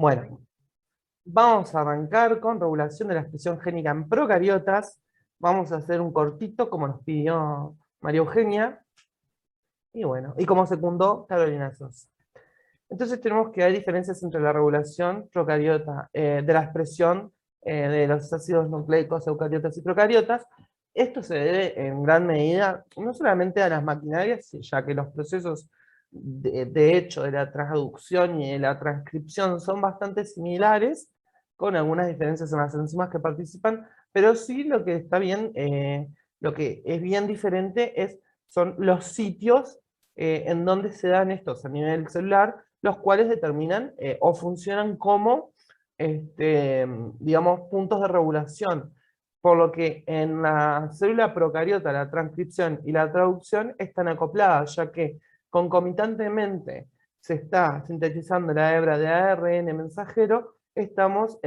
Bueno, vamos a arrancar con regulación de la expresión génica en procariotas. Vamos a hacer un cortito como nos pidió María Eugenia. Y bueno, y como secundó Carolina Sosa. Entonces tenemos que hay diferencias entre la regulación procariota de la expresión de los ácidos nucleicos eucariotas y procariotas. Esto se debe en gran medida no solamente a las maquinarias, ya que los procesos de hecho de la traducción y de la transcripción son bastante similares, con algunas diferencias en las enzimas que participan, pero sí lo que está bien, lo que es bien diferente son los sitios en donde se dan estos a nivel celular, los cuales determinan o funcionan como, digamos, puntos de regulación. Por lo que en la célula procariota la transcripción y la traducción están acopladas, ya que concomitantemente se está sintetizando la hebra de ARN mensajero, estamos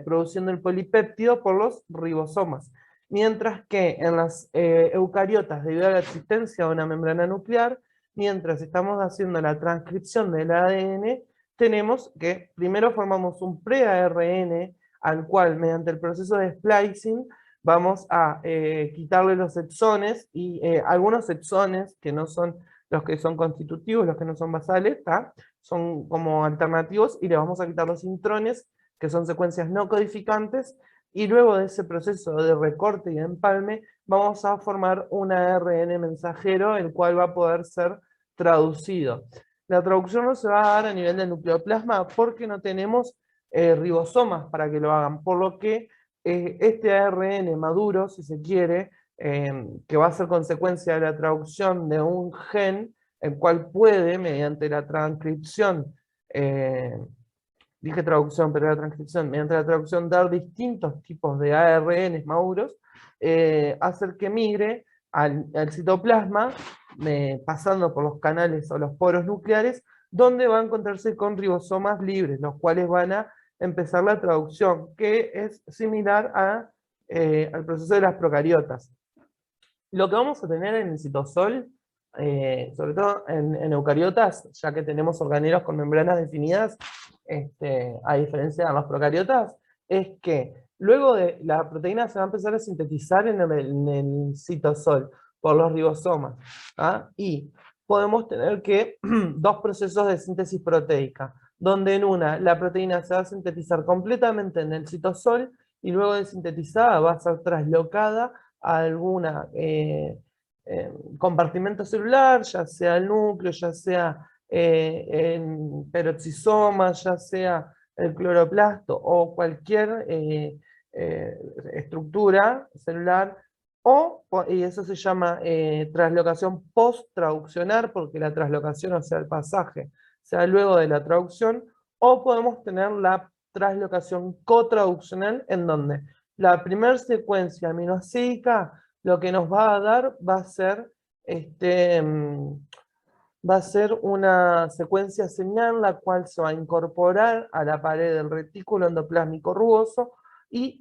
produciendo el polipéptido por los ribosomas. Mientras que en las eucariotas, debido a la existencia de una membrana nuclear, mientras estamos haciendo la transcripción del ADN, tenemos que primero formamos un pre-ARN al cual mediante el proceso de splicing vamos a quitarle los exones y algunos exones que no son los que son constitutivos, los que no son basales, ¿tá? Son como alternativos y le vamos a quitar los intrones, que son secuencias no codificantes, y luego de ese proceso de recorte y empalme vamos a formar un ARN mensajero, el cual va a poder ser traducido. La traducción no se va a dar a nivel del nucleoplasma porque no tenemos ribosomas para que lo hagan, por lo que este ARN maduro, si se quiere, que va a ser consecuencia de la traducción de un gen, el cual puede, mediante la transcripción, dije traducción, pero la transcripción, mediante la traducción dar distintos tipos de ARN maduros, hacer que migre al citoplasma, pasando por los canales o los poros nucleares, donde va a encontrarse con ribosomas libres, los cuales van a empezar la traducción, que es similar al proceso de las procariotas. Lo que vamos a tener en el citosol, sobre todo en eucariotas, ya que tenemos organelos con membranas definidas, a diferencia de los procariotas, es que luego de la proteína se va a empezar a sintetizar en el citosol por los ribosomas. ¿Ah? Y podemos tener que dos procesos de síntesis proteica, donde en una la proteína se va a sintetizar completamente en el citosol y luego de sintetizada va a ser traslocada a alguna compartimento celular, ya sea el núcleo, ya sea en peroxisoma, ya sea el cloroplasto o cualquier estructura celular, y eso se llama translocación post-traduccional, porque la translocación, o sea, el pasaje, sea luego de la traducción, o podemos tener la translocación cotraduccional, en donde la primera secuencia aminoácidica lo que nos va a dar va a ser va a ser una secuencia señal, la cual se va a incorporar a la pared del retículo endoplásmico rugoso y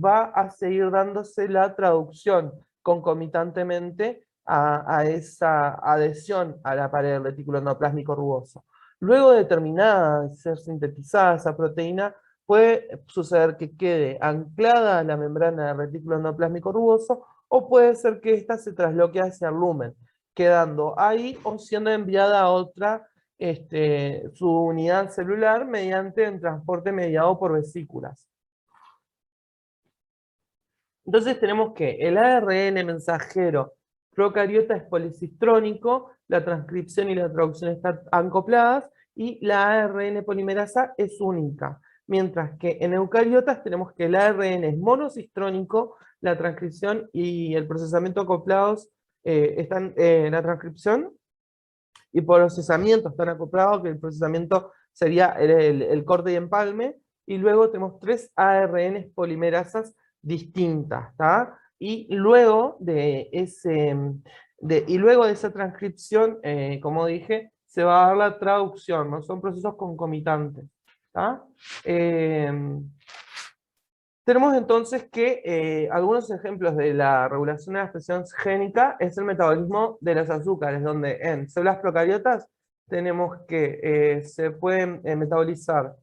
va a seguir dándose la traducción concomitantemente a esa adhesión a la pared del retículo endoplásmico rugoso. Luego de terminada de ser sintetizada esa proteína, puede suceder que quede anclada a la membrana del retículo endoplásmico rugoso, o puede ser que ésta se trasloque hacia el lumen, quedando ahí o siendo enviada a otra su unidad celular mediante un transporte mediado por vesículas. Entonces tenemos que el ARN mensajero procariota es policistrónico, la transcripción y la traducción están acopladas, y la ARN polimerasa es única. Mientras que en eucariotas tenemos que el ARN es monocistrónico, la transcripción y el procesamiento acoplados están en la transcripción, y por procesamiento están acoplados, que el procesamiento sería el corte y empalme, y luego tenemos 3 ARN polimerasas distintas, ¿tá? Y luego de esa transcripción, como dije, se va a dar la traducción, ¿no? Son procesos concomitantes, ¿tá? Tenemos entonces que algunos ejemplos de la regulación de la expresión génica es el metabolismo de los azúcares, donde en células procariotas tenemos que se pueden metabolizar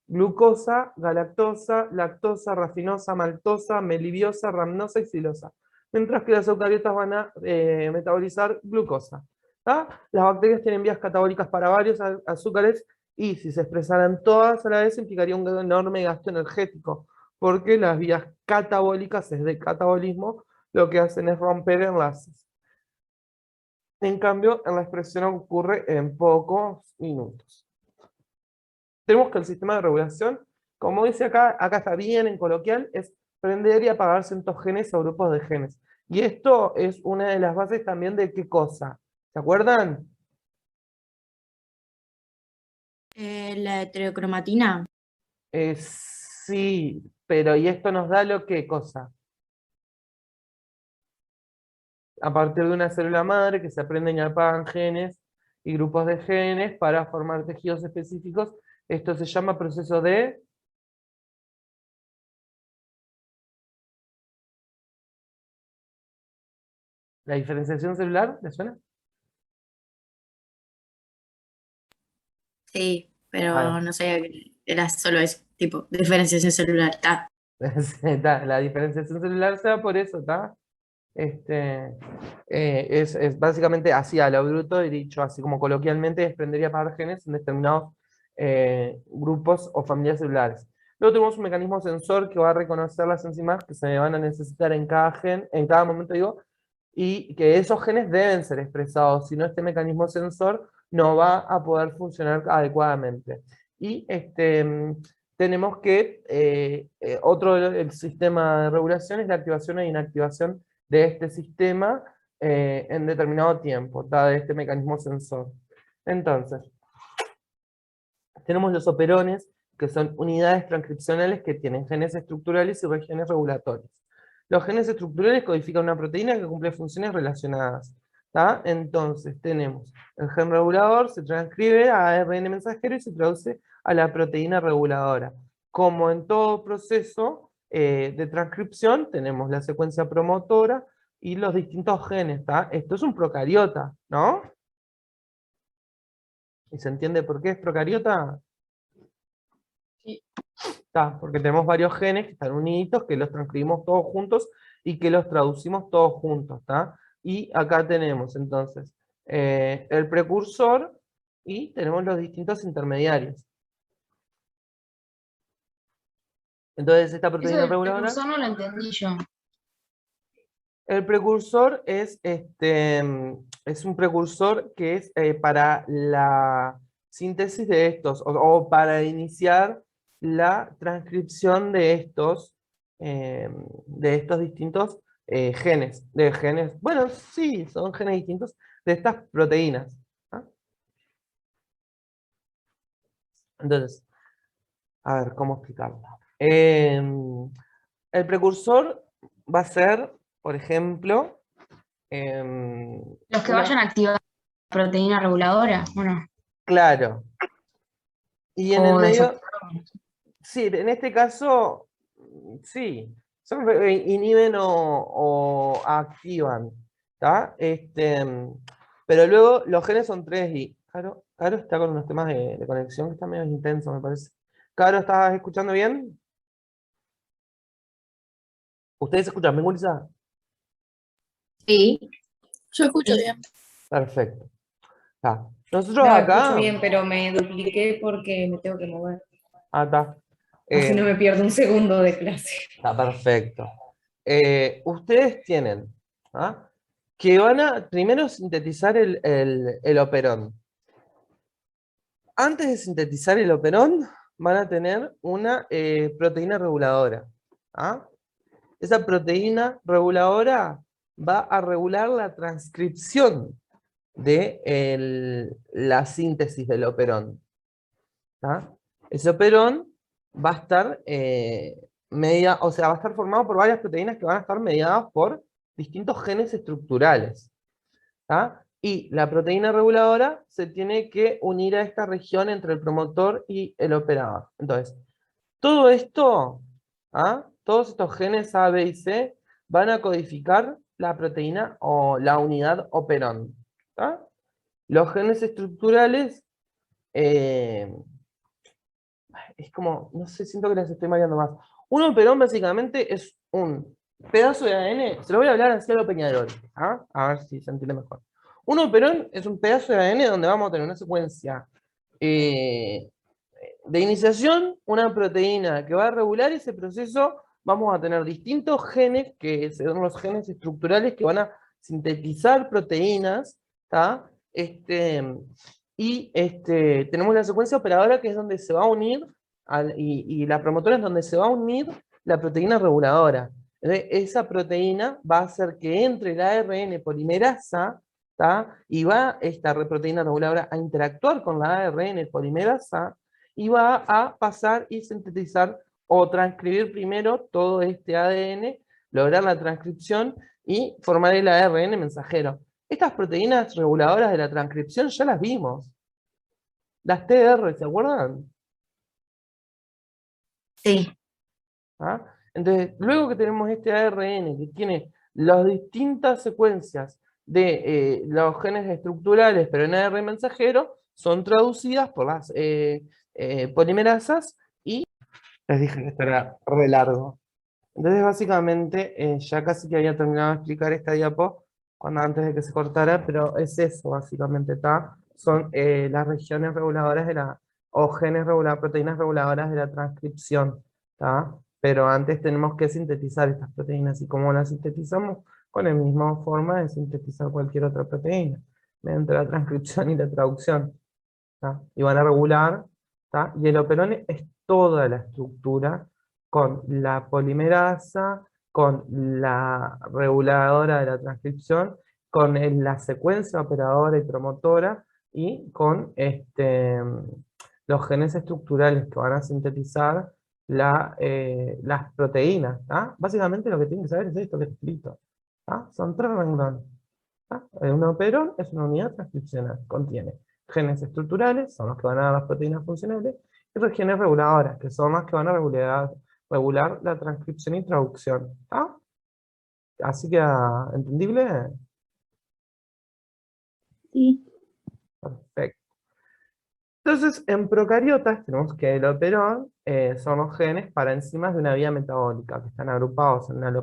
glucosa, galactosa, lactosa, rafinosa, maltosa, melibiosa, ramnosa y silosa. Mientras que las eucariotas van a metabolizar glucosa. ¿Tá? Las bacterias tienen vías catabólicas para varios azúcares y si se expresaran todas a la vez implicaría un enorme gasto energético, porque las vías catabólicas, es de catabolismo, lo que hacen es romper enlaces. En cambio, en la expresión ocurre en pocos minutos. Tenemos que el sistema de regulación, como dice acá, acá está bien en coloquial, es prender y apagar ciertos genes o grupos de genes. Y esto es una de las bases también de qué cosa. ¿Se acuerdan? La heterocromatina. Sí, pero ¿y esto nos da lo qué cosa? A partir de una célula madre que se aprenden y apagan genes y grupos de genes para formar tejidos específicos. Esto se llama proceso de... ¿La diferenciación celular? ¿Le suena? Sí, pero Ah, no sabía que era solo eso, tipo, diferenciación celular. Está. la diferenciación celular se da por eso, ¿está? Es básicamente así a lo bruto, y dicho así como coloquialmente, desprendería para genes en determinados grupos o familias celulares. Luego tenemos un mecanismo sensor que va a reconocer las enzimas que se van a necesitar en cada gen, en cada momento digo, y que esos genes deben ser expresados, si no este mecanismo sensor no va a poder funcionar adecuadamente. Y tenemos que, otro el sistema de regulación es la activación e inactivación de este sistema en determinado tiempo, de este mecanismo sensor. Entonces, tenemos los operones, que son unidades transcripcionales que tienen genes estructurales y regiones regulatorias. Los genes estructurales codifican una proteína que cumple funciones relacionadas. ¿Tá? Entonces, tenemos el gen regulador, se transcribe a ARN mensajero y se traduce a la proteína reguladora. Como en todo proceso de transcripción, tenemos la secuencia promotora y los distintos genes. ¿Tá? Esto es un procariota, ¿no? ¿Y se entiende por qué es procariota? Sí. Porque tenemos varios genes que están unidos, que los transcribimos todos juntos y que los traducimos todos juntos. Y acá tenemos entonces el precursor y tenemos los distintos intermediarios. Entonces esta Eso proteína del reguladora, precursor no lo entendí yo. el precursor es un precursor que es para la síntesis de estos, o para iniciar la transcripción de estos distintos genes, bueno, sí, son genes distintos de estas proteínas. ¿Ah? Entonces, a ver, ¿cómo explicarlo? El precursor va a ser, por ejemplo, Los que una, vayan a activar la proteína reguladora, bueno, claro. Y en el o medio, desactivar. sí, en este caso, sí, son, inhiben o activan, ¿tá? Pero luego los genes son tres y Caro está con unos temas de conexión que están medio intensos, me parece. Caro, ¿estás escuchando bien? ¿Ustedes escuchan bien, Gulsa? Sí, Yo escucho bien. Perfecto. Tá. Nosotros No, escucho acá, bien, pero me dupliqué porque me tengo que mover. está. Así no me pierdo un segundo de clase. Está perfecto. Ustedes tienen, ¿ah? Que van a primero sintetizar el operón. Antes de sintetizar el operón, van a tener una proteína reguladora. ¿Ah? Esa proteína reguladora va a regular la transcripción de la síntesis del operón. ¿Ah? Ese operón va a estar o sea, va a estar formado por varias proteínas que van a estar mediadas por distintos genes estructurales. ¿Ah? Y la proteína reguladora se tiene que unir a esta región entre el promotor y el operador. Entonces, todo esto, ¿ah? Todos estos genes A, B y C van a codificar la proteína o la unidad operón. ¿Ah? Los genes estructurales es como, no sé, siento que les estoy mareando más. Un operón básicamente es un pedazo de ADN, se lo voy a hablar así a lo Peñarol, ¿ah? A ver si se entiende mejor. Un operón es un pedazo de ADN donde vamos a tener una secuencia de iniciación, una proteína que va a regular ese proceso. Vamos a tener distintos genes, que son los genes estructurales que van a sintetizar proteínas, ¿tá? Tenemos la secuencia operadora, que es donde se va a unir, y la promotora es donde se va a unir la proteína reguladora. Entonces, esa proteína va a hacer que entre el ARN polimerasa, ¿tá? Y va esta proteína reguladora a interactuar con la ARN polimerasa, y va a pasar y sintetizar o transcribir primero todo este ADN, lograr la transcripción y formar el ARN mensajero. Estas proteínas reguladoras de la transcripción ya las vimos. Las TR, ¿se acuerdan? Sí. ¿Ah? Entonces, luego que tenemos este ARN que tiene las distintas secuencias de los genes estructurales, pero en ARN mensajero, son traducidas por las polimerasas, y les dije que esto era re largo. Entonces, básicamente, ya casi que había terminado de explicar esta diapo antes de que se cortara, pero es eso, básicamente, ¿está? Son las regiones reguladoras o genes reguladoras, proteínas reguladoras de la transcripción, ¿está? Pero antes tenemos que sintetizar estas proteínas, y cómo las sintetizamos, con la misma forma de sintetizar cualquier otra proteína, mediante la transcripción y la traducción, ¿tá? Y van a regular, ¿tá? Y el operón es toda la estructura con la polimerasa, con la reguladora de la transcripción, con la secuencia operadora y promotora, y con los genes estructurales que van a sintetizar las proteínas, ¿tá? Básicamente lo que tienen que saber es esto que está escrito, ¿tá? Son 3 renglones, ¿tá? Un operón es una unidad transcripcional, contiene genes estructurales, son los que van a dar las proteínas funcionales, y regiones reguladoras, que son las que van a regular la transcripción y traducción. ¿Ah? Así que, ¿entendible? Sí. Perfecto. Entonces, en procariotas tenemos que el operón son los genes para enzimas de una vía metabólica, que están agrupados en una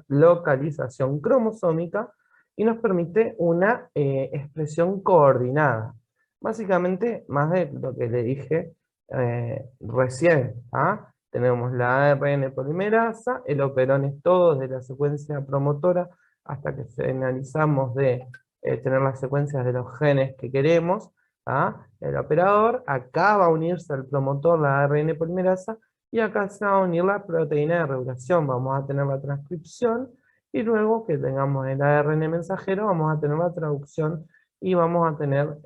localización cromosómica, y nos permite una expresión coordinada. Básicamente, más de lo que le dije recién. ¿Ah? Tenemos la ARN polimerasa, el operón es todo de la secuencia promotora, hasta que finalizamos de tener las secuencias de los genes que queremos. ¿Ah? El operador, acá va a unirse al promotor, la ARN polimerasa, y acá se va a unir la proteína de regulación. Vamos a tener la transcripción, y luego que tengamos el ARN mensajero, vamos a tener la traducción, y vamos a tener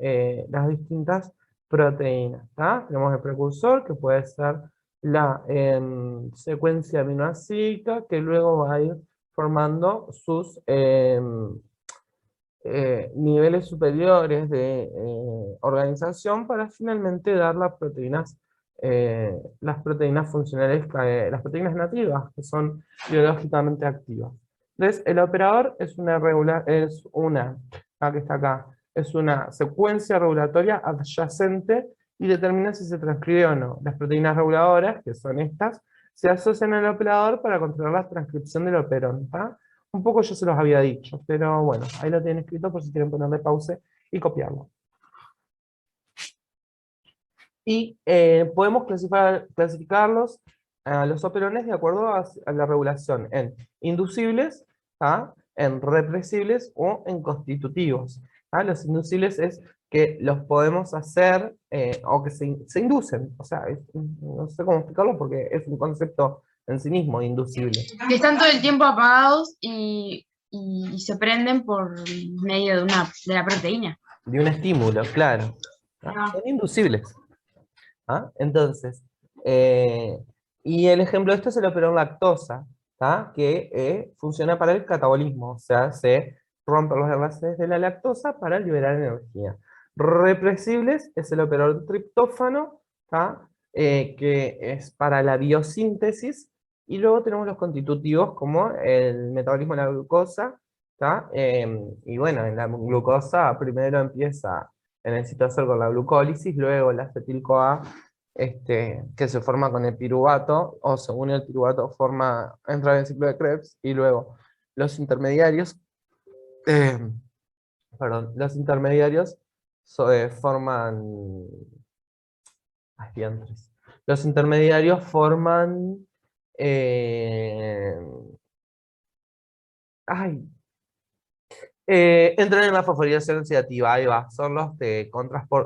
las distintas proteínas. ¿Tá? Tenemos el precursor, que puede ser la secuencia aminoácidica, que luego va a ir formando sus niveles superiores de organización, para finalmente dar las proteínas funcionales, las proteínas nativas, que son biológicamente activas. Entonces, el operador es que está acá, es una secuencia regulatoria adyacente, y determina si se transcribe o no. Las proteínas reguladoras, que son estas, se asocian al operador para controlar la transcripción del operón. ¿Tá? Un poco yo se los había dicho, pero bueno, ahí lo tienen escrito por si quieren ponerle pausa y copiarlo. Y podemos clasificarlos a los operones de acuerdo a la regulación en inducibles, ¿tá? En represibles o en constitutivos. ¿Tá? Los inducibles es que los podemos hacer o que se inducen. O sea, no sé cómo explicarlo porque es un concepto en sí mismo, inducible. Que están todo el tiempo apagados y se prenden por medio de la proteína. De un estímulo, claro. Ah. Son inducibles. ¿Ah? Entonces, y el ejemplo de esto es el operón lactosa, ¿tá? Que funciona para el catabolismo, o sea, se rompen los enlaces de la lactosa para liberar energía. Represibles es el operón triptófano, ¿tá? Que es para la biosíntesis, y luego tenemos los constitutivos como el metabolismo de la glucosa, ¿tá? Y bueno, en la glucosa primero empieza en el citosol con la glucólisis, luego la acetil-CoA que se forma con el piruvato, o según el piruvato entra en el ciclo de Krebs, y luego los intermediarios, los intermediarios forman, ay, diantres. Los intermediarios forman, ay, entran en la fosforilación oxidativa, ahí va, son los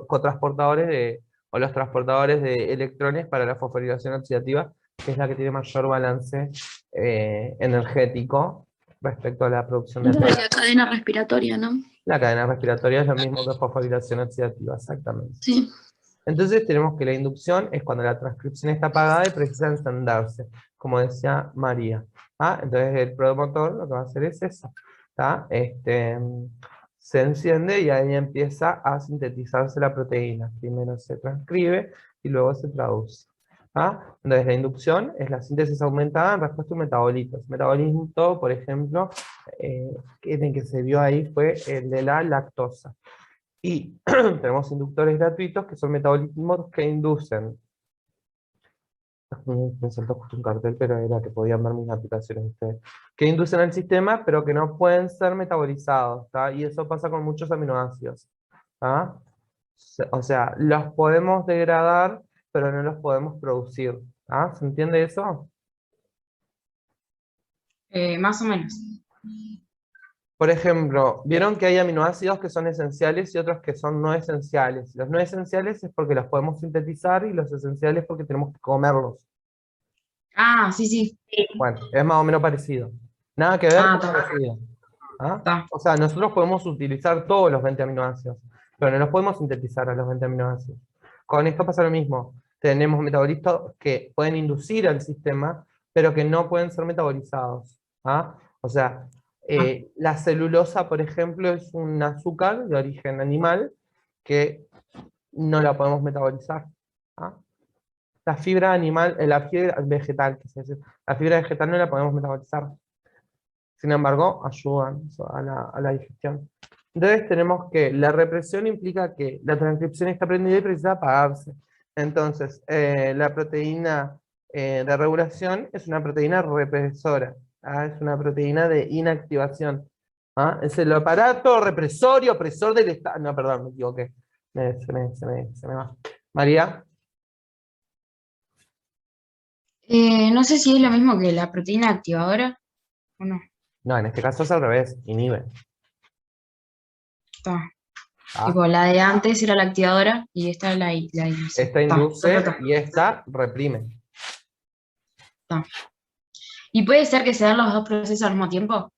cotransportadores o los transportadores de electrones para la fosforilación oxidativa, que es la que tiene mayor balance energético respecto a la producción de Entonces, la cadena respiratoria, ¿no? la cadena respiratoria es lo mismo que fosforilación oxidativa, exactamente. Sí. Entonces tenemos que la inducción es cuando la transcripción está apagada y precisa encenderse, como decía María. Entonces el promotor lo que va a hacer es eso. Se enciende y ahí empieza a sintetizarse la proteína. Primero se transcribe y luego se traduce. Entonces la inducción es la síntesis aumentada en respuesta a un metabolito. El metabolismo, por ejemplo, en el que se vio ahí fue el de la lactosa. Y tenemos inductores gratuitos que son metabolismos que inducen. Me saltó justo un cartel, pero era que podían ver mis aplicaciones ustedes. Que inducen al sistema, pero que no pueden ser metabolizados. Y eso pasa con muchos aminoácidos. O sea, los podemos degradar, pero no los podemos producir. ¿Se entiende eso? Más o menos. Por ejemplo, vieron que hay aminoácidos que son esenciales y otros que son no esenciales. Los no esenciales es porque los podemos sintetizar y los esenciales porque tenemos que comerlos. Ah, sí, sí. Bueno, es más o menos parecido. Nada que ver, pero Está. parecido. Está. O sea, nosotros podemos utilizar todos los 20 aminoácidos, pero no los podemos sintetizar a los 20 aminoácidos. Con esto pasa lo mismo. Tenemos metabolistas que pueden inducir al sistema, pero que no pueden ser metabolizados. O sea, la celulosa, por ejemplo, es un azúcar de origen animal que no la podemos metabolizar. La fibra animal, la fibra vegetal, la fibra vegetal no la podemos metabolizar. Sin embargo, ayudan a la digestión. Entonces tenemos que la represión implica que la transcripción está prendida y precisa apagarse. Entonces, la proteína de regulación es una proteína represora. Es una proteína de inactivación. Es el aparato represor y opresor del estado. No, perdón, me equivoqué. Se me va. María. No sé si es lo mismo que la proteína activadora o no. No, en este caso es al revés, inhibe. Está. Tipo, la de antes era la activadora y esta es la induce. Esta induce y esta reprime. Está. ¿Y puede ser que se dan los dos procesos al mismo tiempo?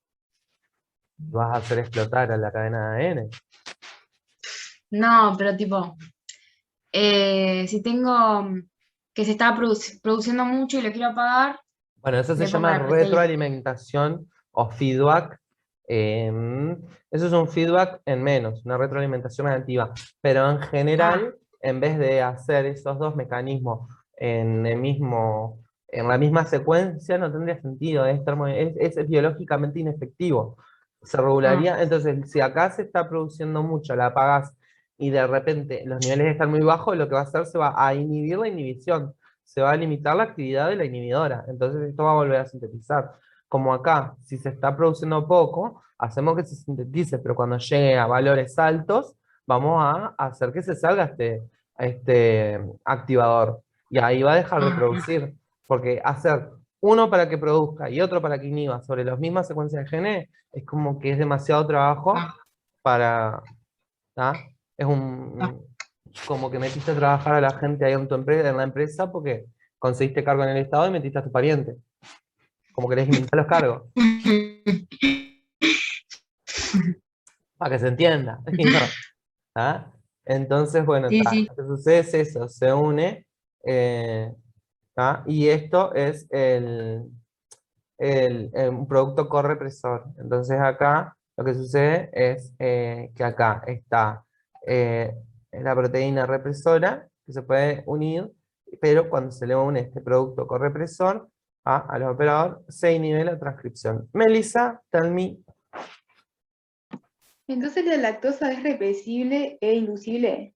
Vas a hacer explotar a la cadena de ADN. No, pero tipo, si tengo que se está produciendo mucho y lo quiero apagar. Bueno, eso se le pongo llama la proteína. retroalimentación o feedback. Eso es un feedback en menos, una retroalimentación negativa. Pero en general, en vez de hacer esos dos mecanismos en la misma secuencia, no tendría sentido. Es biológicamente inefectivo. Se regularía. Entonces, si acá se está produciendo mucho, la apagás y de repente los niveles están muy bajos, lo que va a hacer se va a inhibir la inhibición. Se va a limitar la actividad de la inhibidora. Entonces esto va a volver a sintetizar. Como acá, si se está produciendo poco, hacemos que se sintetice, pero cuando llegue a valores altos, vamos a hacer que se salga este activador. Y ahí va a dejar de producir. Porque hacer uno para que produzca y otro para que inhiba sobre las mismas secuencias de genes, es como que es demasiado trabajo para... Es como que metiste a trabajar a la gente ahí en la empresa porque conseguiste cargo en el Estado y metiste a tu pariente. Como querés inventar los cargos. Para que se entienda. Entonces, bueno, Sí, sí. lo que sucede es eso, se une, y esto es un producto correpresor. Entonces acá lo que sucede es que acá está la proteína represora, que se puede unir, pero cuando se le une este producto correpresor al operador, se inhibe la transcripción. Melissa, tell me. Entonces la lactosa es represible e inducible.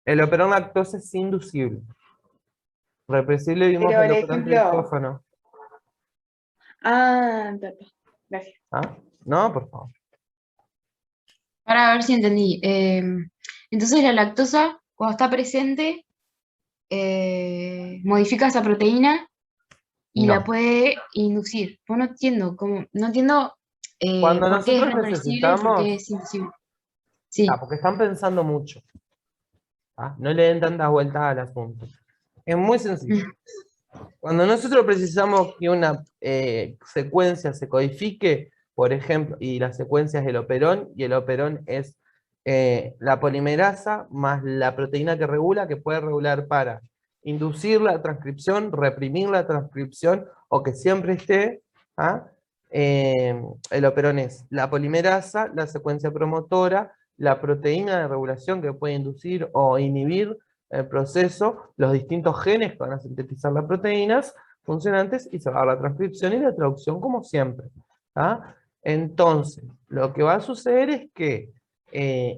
El operón lactosa es inducible. Represible vimos Pero el el operón ejemplo. triptófano. Ah, gracias. ¿Ah? No, por favor. Para ver si entendí. Entonces la lactosa, cuando está presente, modifica esa proteína y la No. puede inducir. Pues no entiendo no entiendo Cuando por qué es nosotros reversible y por qué necesitamos, es inducible. Sí. porque están pensando mucho. No le den tantas vueltas al asunto. Es muy sencillo. Cuando nosotros precisamos que una secuencia se codifique, por ejemplo, y la secuencia es el operón, y el operón es la polimerasa más la proteína que regula, que puede regular para inducir la transcripción, reprimir la transcripción, o que siempre esté, ¿ah? El operón es la polimerasa, la secuencia promotora, la proteína de regulación que puede inducir o inhibir el proceso, los distintos genes que van a sintetizar las proteínas funcionantes, y se va a dar la transcripción y la traducción como siempre. Entonces, lo que va a suceder es que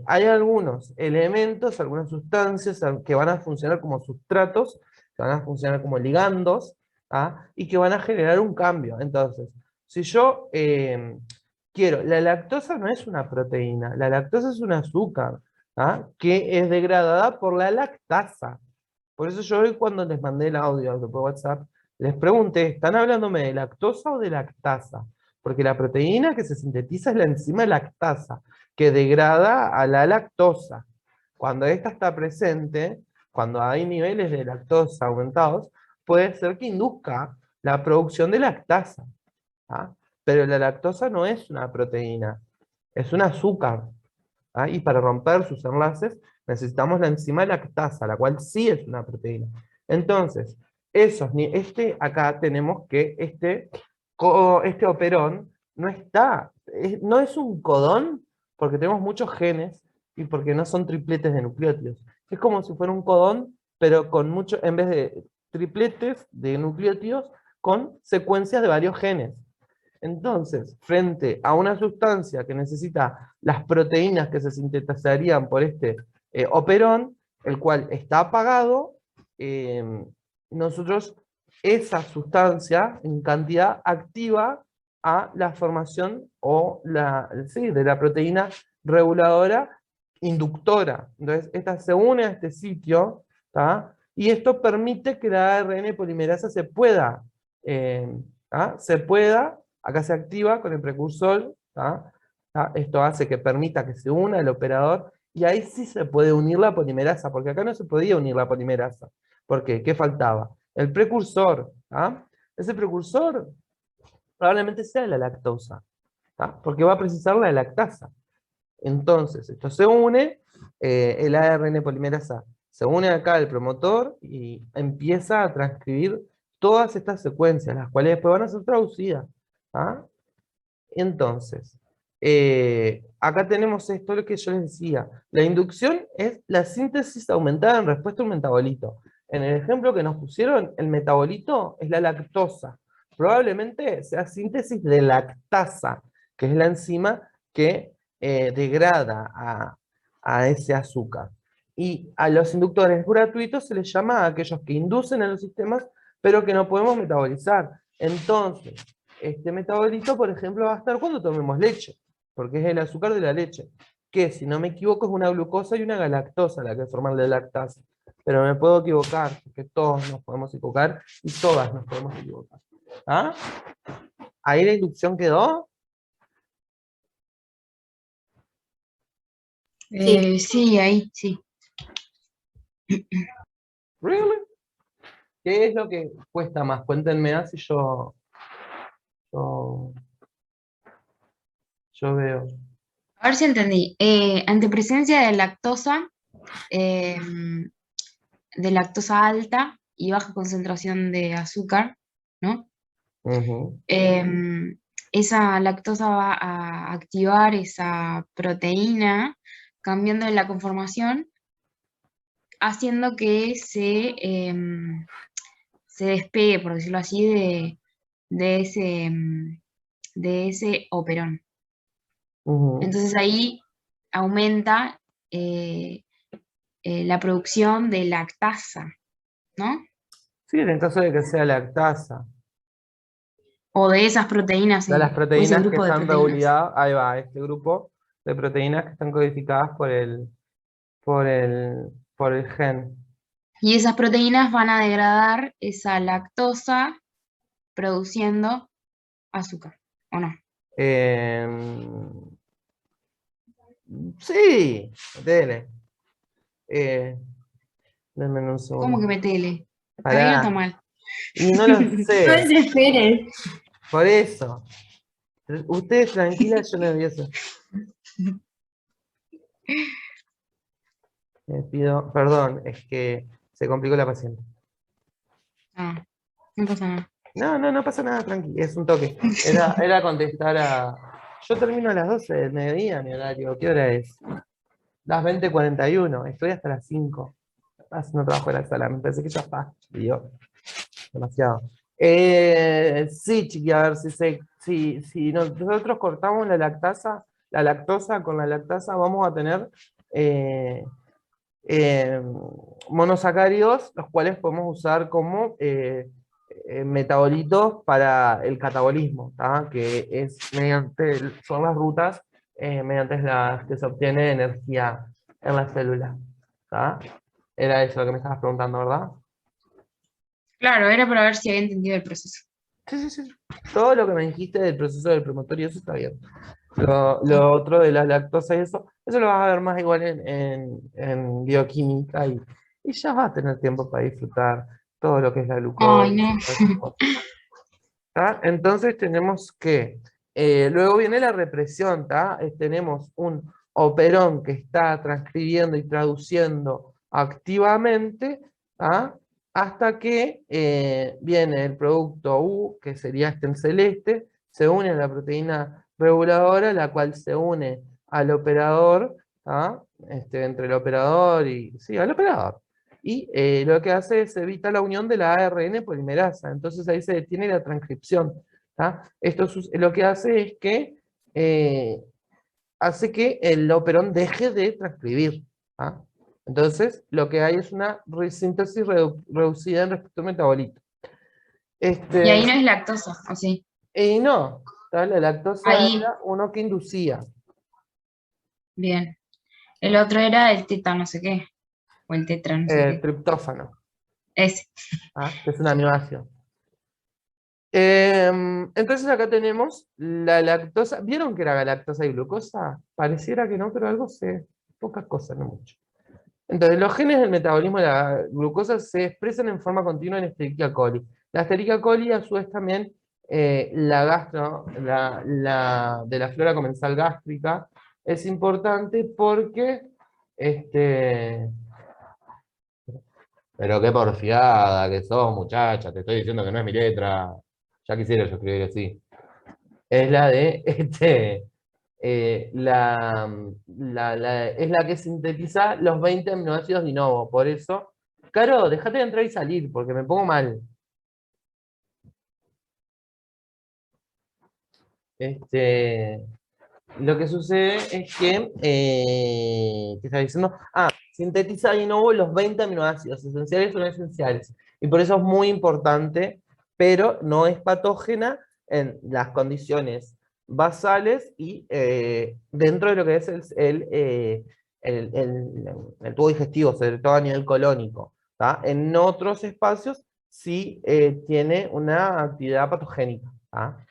hay algunos elementos, algunas sustancias que van a funcionar como sustratos, que van a funcionar como ligandos, y que van a generar un cambio. Entonces, si yo quiero, la lactosa no es una proteína, la lactosa es un azúcar, que es degradada por la lactasa. Por eso yo hoy, cuando les mandé el audio por WhatsApp, les pregunté, ¿están hablándome de lactosa o de lactasa? Porque la proteína que se sintetiza es la enzima lactasa, que degrada a la lactosa. Cuando esta está presente, cuando hay niveles de lactosa aumentados, puede ser que induzca la producción de lactasa. Pero la lactosa no es una proteína, es un azúcar. Y para romper sus enlaces necesitamos la enzima lactasa, la cual sí es una proteína. Entonces, acá tenemos que este operón no está, no es un codón, porque tenemos muchos genes y porque no son tripletes de nucleótidos. Es como si fuera un codón, pero con mucho, en vez de tripletes de nucleótidos, con secuencias de varios genes. Entonces, frente a una sustancia que necesita las proteínas que se sintetizarían por este operón, el cual está apagado, nosotros esa sustancia en cantidad activa a la formación de la proteína reguladora inductora. Entonces, esta se une a este sitio, y esto permite que la ARN polimerasa se pueda, acá se activa con el precursor, esto hace que permita que se una el operador, y ahí sí se puede unir la polimerasa, porque acá no se podía unir la polimerasa. ¿Por qué? ¿Qué faltaba? El precursor. Ese precursor probablemente sea la lactosa, porque va a precisar la lactasa. Entonces, esto se une, el ARN polimerasa se une acá al promotor y empieza a transcribir todas estas secuencias, las cuales después van a ser traducidas. Entonces, acá tenemos esto, lo que yo les decía. La inducción es la síntesis aumentada en respuesta a un metabolito. En el ejemplo que nos pusieron, el metabolito es la lactosa. Probablemente sea síntesis de lactasa, que es la enzima que degrada a ese azúcar. Y a los inductores gratuitos se les llama a aquellos que inducen a los sistemas, pero que no podemos metabolizar. Entonces, este metabolito, por ejemplo, va a estar cuando tomemos leche, porque es el azúcar de la leche, que si no me equivoco es una glucosa y una galactosa la que forman la lactasa. Pero me puedo equivocar, porque todos nos podemos equivocar y todas nos podemos equivocar. ¿Ahí la inducción quedó? Sí, ahí, sí. ¿Really? ¿Qué es lo que cuesta más? Cuéntenme así yo veo. A ver si entendí. Ante presencia de lactosa alta y baja concentración de azúcar, ¿no? Ujú. Esa lactosa va a activar esa proteína, cambiando la conformación, haciendo que se despegue, por decirlo así, de ese operón. Ujú. Entonces ahí aumenta, eh, la producción de lactasa, ¿no? Sí, en el caso de que sea lactasa. O de esas proteínas, De las o ese proteínas que grupo de están proteínas. reguladas, ahí va, este grupo de proteínas que están codificadas por el gen. Y esas proteínas van a degradar esa lactosa produciendo azúcar, ¿o no? Em, sí, dele. Eh, denme un ¿Cómo que segundo. metele? ¿Está bien o está Pará. mal? Y no lo No sé, desesperes. por eso. Ustedes tranquilas, yo nervioso. Les pido, perdón, es que se complicó la paciente. Ah, no pasa nada. No pasa nada, tranqui, es un toque. Era contestar a. Yo termino a las 12 del mediodía, mi horario. ¿Qué hora es? Las 20:41, estoy hasta las 5. Haciendo trabajo en la sala, me parece que ya está. Dios, demasiado. Sí, chiqui, a ver si nosotros cortamos la lactosa con la lactasa vamos a tener eh, monosacáridos, los cuales podemos usar como metabolitos para el catabolismo, ¿tá? Que es son las rutas mediante las que se obtiene energía en la célula. ¿Tá? Era eso lo que me estabas preguntando, ¿verdad? Claro, era para ver si había entendido el proceso. Sí. Todo lo que me dijiste del proceso del promotorio, eso está bien. Lo otro de la lactosa y eso lo vas a ver más igual en bioquímica y ya vas a tener tiempo para disfrutar todo lo que es la Ay, glucosa no. y todas esas cosas. ¿Tá? Entonces tenemos que, luego viene la represión, ¿tá? Tenemos un operón que está transcribiendo y traduciendo activamente, ¿tá? Hasta que viene el producto U, que sería este en celeste, se une a la proteína reguladora, la cual se une al operador, ¿tá? Entre el operador y, sí, al operador. Y lo que hace es evita la unión de la ARN polimerasa. Entonces ahí se detiene la transcripción. ¿Tá? Esto lo que hace es que hace que el operón deje de transcribir. ¿Tá? Entonces lo que hay es una síntesis reducida en respecto al metabolito. Y ahí no es lactosa, ¿o sí? Y no, ¿tá? La lactosa Ahí, era uno que inducía. bien. El otro era el teta no sé qué, o el tetra no sé qué. Triptófano, Ese. ¿tá? Que es un aminoácido. Entonces acá tenemos la lactosa. ¿Vieron que era lactosa y glucosa? Pareciera que no, pero algo sé. Pocas cosas, no mucho. Entonces, los genes del metabolismo de la glucosa se expresan en forma continua en Escherichia coli. La Escherichia coli, a su vez, también de la flora comensal gástrica, es importante porque pero qué porfiada que sos, muchacha, te estoy diciendo que no es mi letra. Ya quisiera yo escribir así. Es la de, es la que sintetiza los 20 aminoácidos de novo. Por eso, Caro, déjate de entrar y salir, porque me pongo mal. Lo que sucede es que, ¿qué estaba diciendo? Sintetiza de nuevo los 20 aminoácidos, esenciales o no esenciales. Y por eso es muy importante, pero no es patógena en las condiciones basales y dentro de lo que es el tubo digestivo, sobre todo a nivel colónico. ¿Tá? En otros espacios sí tiene una actividad patogénica. ¿Tá?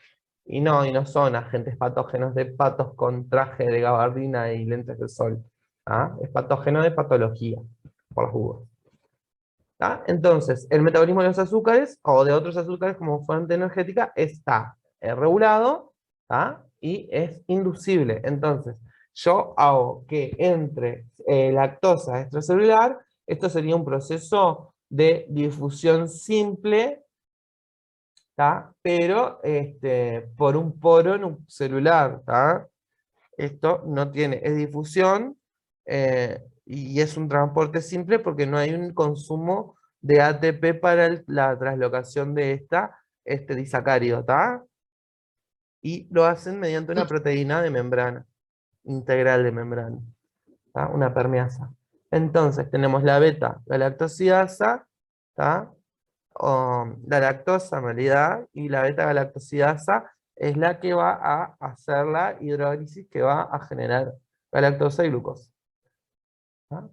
Y no son agentes patógenos de patos con traje de gabardina y lentes de sol. Es patógeno de patología, por las jugos. Entonces, el metabolismo de los azúcares o de otros azúcares como fuente energética está regulado y es inducible. Entonces, yo hago que entre lactosa extracelular, esto sería un proceso de difusión simple, ¿tá? Pero por un poro celular. ¿Tá? Esto no tiene, es difusión y es un transporte simple porque no hay un consumo de ATP para la translocación de este disacárido. ¿Tá? Y lo hacen mediante una proteína de membrana, integral de membrana, ¿tá? Una permeasa. Entonces tenemos la beta-galactosidasa, ¿tá? La lactosa en realidad, y la beta-galactosidasa es la que va a hacer la hidrólisis que va a generar galactosa y glucosa. ¿Tá?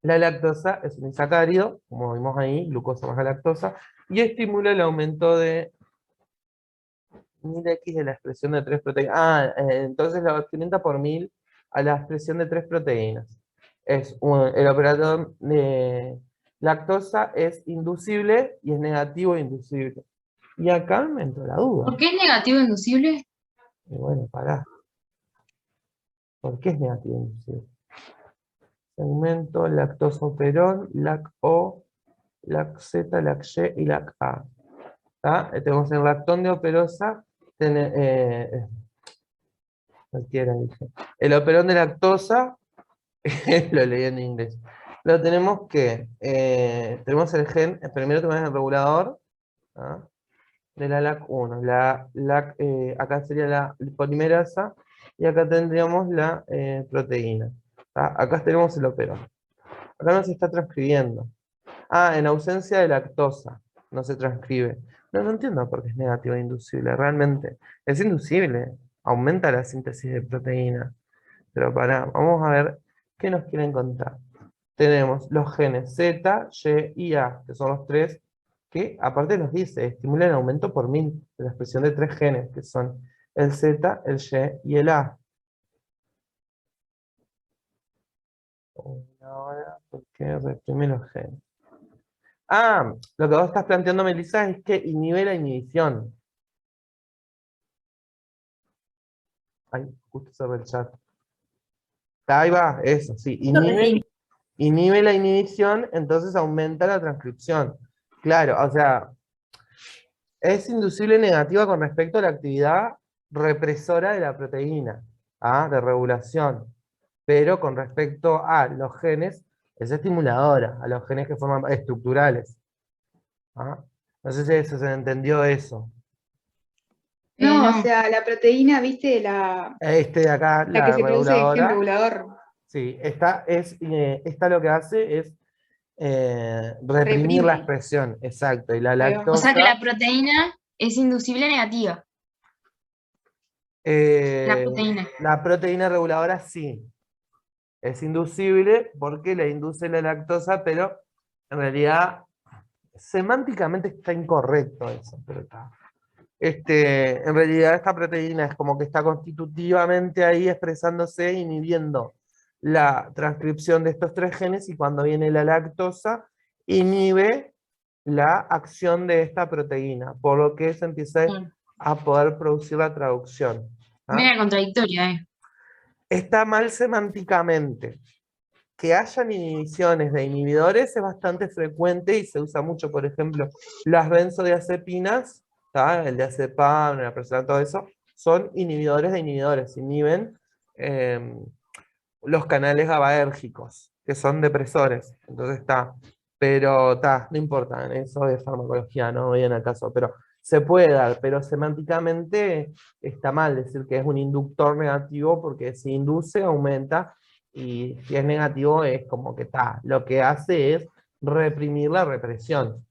La lactosa es un disacárido, como vimos ahí, glucosa más galactosa, y estimula el aumento de 1000x de la expresión de 3 proteínas. Entonces la orienta por 1000 a la expresión de 3 proteínas. El operador de lactosa es inducible y es negativo e inducible. Y acá me entró la duda. ¿Por qué es negativo inducible? Y bueno, pará. ¿Por qué es negativo e inducible? Segmento, lactosoperón, LAC-O, LAC-Z, LAC-Y y LAC-A. Tenemos el lactón de operosa, cualquiera dije. El operón de lactosa, lo leí en inglés. Lo tenemos que, tenemos el gen, primero tenemos el regulador, ¿ah? De la LAC1, acá sería la polimerasa, y acá tendríamos la proteína. Acá tenemos el operón. Acá no se está transcribiendo. En ausencia de lactosa, no se transcribe. No entiendo por qué es negativo e inducible, realmente. Es inducible, aumenta la síntesis de proteína. Pero vamos a ver qué nos quieren contar. Tenemos los genes Z, Y y A, que son los tres, que aparte nos dice, estimulan el aumento por 1000 de la expresión de 3 genes, que son el Z, el Y y el A. Ahora, ¿por qué reprime los genes? Lo que vos estás planteando, Melissa, es que inhibe la inhibición. Ay, justo sobre el chat. Ahí va, eso, sí. Inhibe la inhibición, entonces aumenta la transcripción. Claro, o sea, es inducible negativa con respecto a la actividad represora de la proteína, de regulación. Pero con respecto a los genes, es estimuladora, a los genes que forman estructurales. No sé si se entendió eso. No, No. o sea, la proteína, viste, la De acá, que se produce el gen regulador. Sí, esta lo que hace es reprimir la expresión, exacto. Y la Ahí va. lactosa. O sea que la proteína es inducible negativa. La proteína. La proteína reguladora sí. Es inducible porque le induce la lactosa, pero en realidad semánticamente está incorrecto eso. Pero está. En realidad esta proteína es como que está constitutivamente ahí expresándose, inhibiendo la transcripción de estos 3 genes, y cuando viene la lactosa, inhibe la acción de esta proteína, por lo que se empieza a poder producir la traducción. Mira, contradictoria, Está mal semánticamente. Que hayan inhibiciones de inhibidores es bastante frecuente y se usa mucho, por ejemplo, las benzodiazepinas, el diazepam, la presolam, todo eso, son inhibidores de inhibidores, inhiben los canales GABAérgicos, que son depresores. Entonces pero no importa, en eso de farmacología no viene al caso, pero se puede dar, pero semánticamente está mal decir que es un inductor negativo, porque si induce, aumenta, y si es negativo es como que lo que hace es reprimir la represión.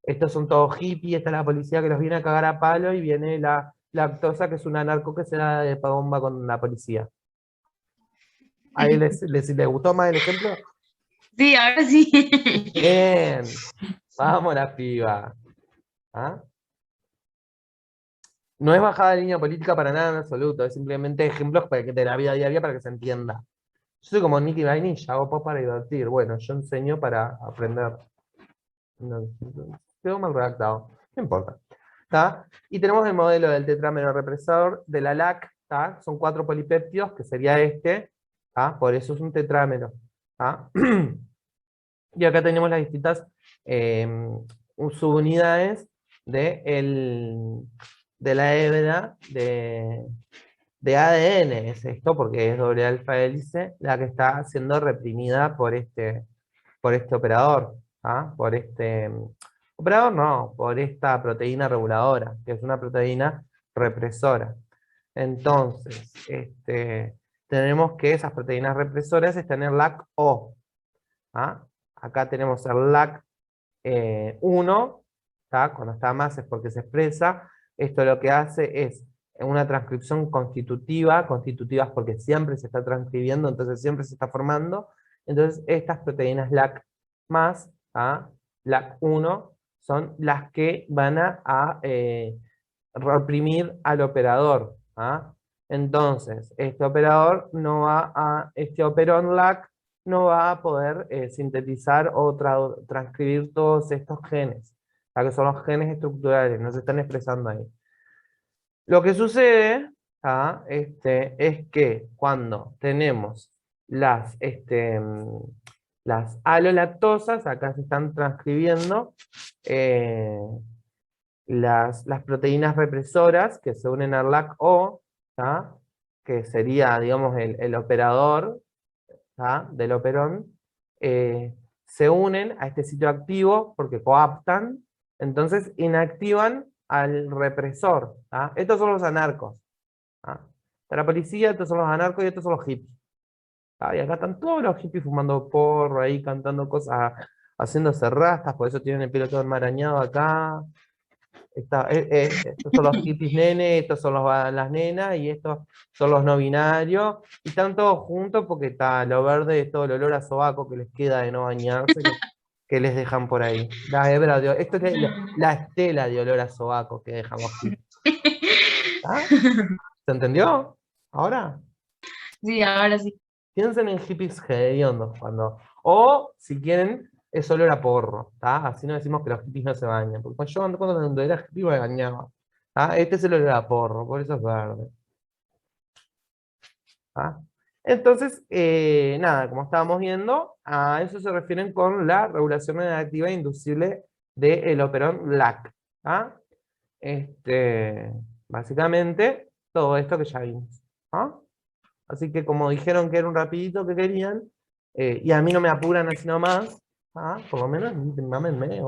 Estos son todos hippies, está la policía que los viene a cagar a palo, y viene la lactosa, que es una narco que se da de bomba con la policía. ¿Ahí les gustó más el ejemplo? Sí, ahora sí. Bien, vamos la piba. No es bajada de línea política para nada en absoluto, es simplemente ejemplos de la vida diaria para que se entienda. Yo soy como Nicky Vainilla, hago pop para divertir. Bueno, yo enseño para aprender. No, quedó mal redactado, no importa. Y tenemos el modelo del tetrámero represor de la LAC, son 4 polipéptidos, que sería este, por eso es un tetrámero. Y acá tenemos las distintas subunidades de la hebra de ADN, es esto, porque es doble alfa hélice la que está siendo reprimida por este operador. Por operador no, por esta proteína reguladora, que es una proteína represora. Entonces, tenemos que esas proteínas represoras están en LAC-O. ¿Ah? Acá tenemos el LAC1, cuando está más es porque se expresa. Esto lo que hace es una transcripción constitutiva es porque siempre se está transcribiendo, entonces siempre se está formando. Entonces estas proteínas LAC más, LAC1, son las que van a reprimir al operador. Entonces, este operador no va a, este operón LAC no va a poder sintetizar o transcribir todos estos genes, que son los genes estructurales, no se están expresando ahí. Lo que sucede es que cuando tenemos las alolactosas, acá se están transcribiendo las proteínas represoras que se unen al LAC-O, que sería, digamos, el operador del operón, se unen a este sitio activo porque coaptan, entonces inactivan al represor. Estos son los anarcos. Está la policía, estos son los anarcos y estos son los hippies. Y acá están todos los hippies fumando porro, ahí cantando cosas, haciéndose rastas, por eso tienen el pelo todo enmarañado acá. Estos son los hippies nenes, estos son las nenas, y estos son los no binarios, y están todos juntos porque está lo verde, es todo el olor a sobaco que les queda de no bañarse, que les dejan por ahí. Esto es la estela de olor a sobaco que dejan los hippies. ¿Se entendió? ¿Ahora? Sí, ahora sí. Piensen en hippies hediondos cuando... O, si quieren, es olor a porro, así no decimos que los hippies no se bañan, porque cuando era hippie me bañaba. Este es el olor a porro, por eso es verde. Entonces, nada, como estábamos viendo, a eso se refieren con la regulación negativa inducible del operón LAC. Básicamente, todo esto que ya vimos. Así que como dijeron que era un rapidito que querían, y a mí no me apuran así nomás, por lo menos mámenme,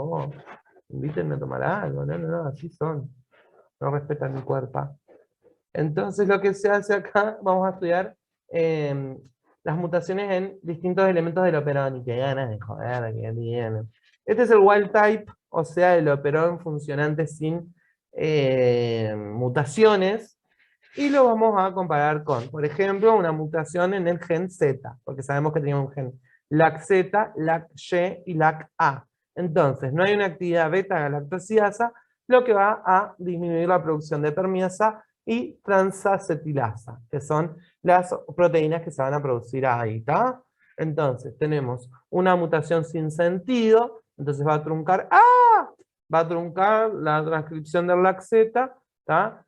invítenme a tomar algo, no, así son. No respetan mi cuerpo. Entonces lo que se hace acá, vamos a estudiar las mutaciones en distintos elementos del operón, y qué ganas de joder que tienen. Este es el wild type, o sea, el operón funcionante sin mutaciones, y lo vamos a comparar con, por ejemplo, una mutación en el gen Z, porque sabemos que tenía un gen LAC-Z, LAC-Y y LAC-A. Entonces, no hay una actividad beta-galactosidasa, lo que va a disminuir la producción de permiasa y transacetilasa, que son las proteínas que se van a producir ahí, Entonces, tenemos una mutación sin sentido, entonces va a truncar, va a truncar la transcripción del LAC-Z,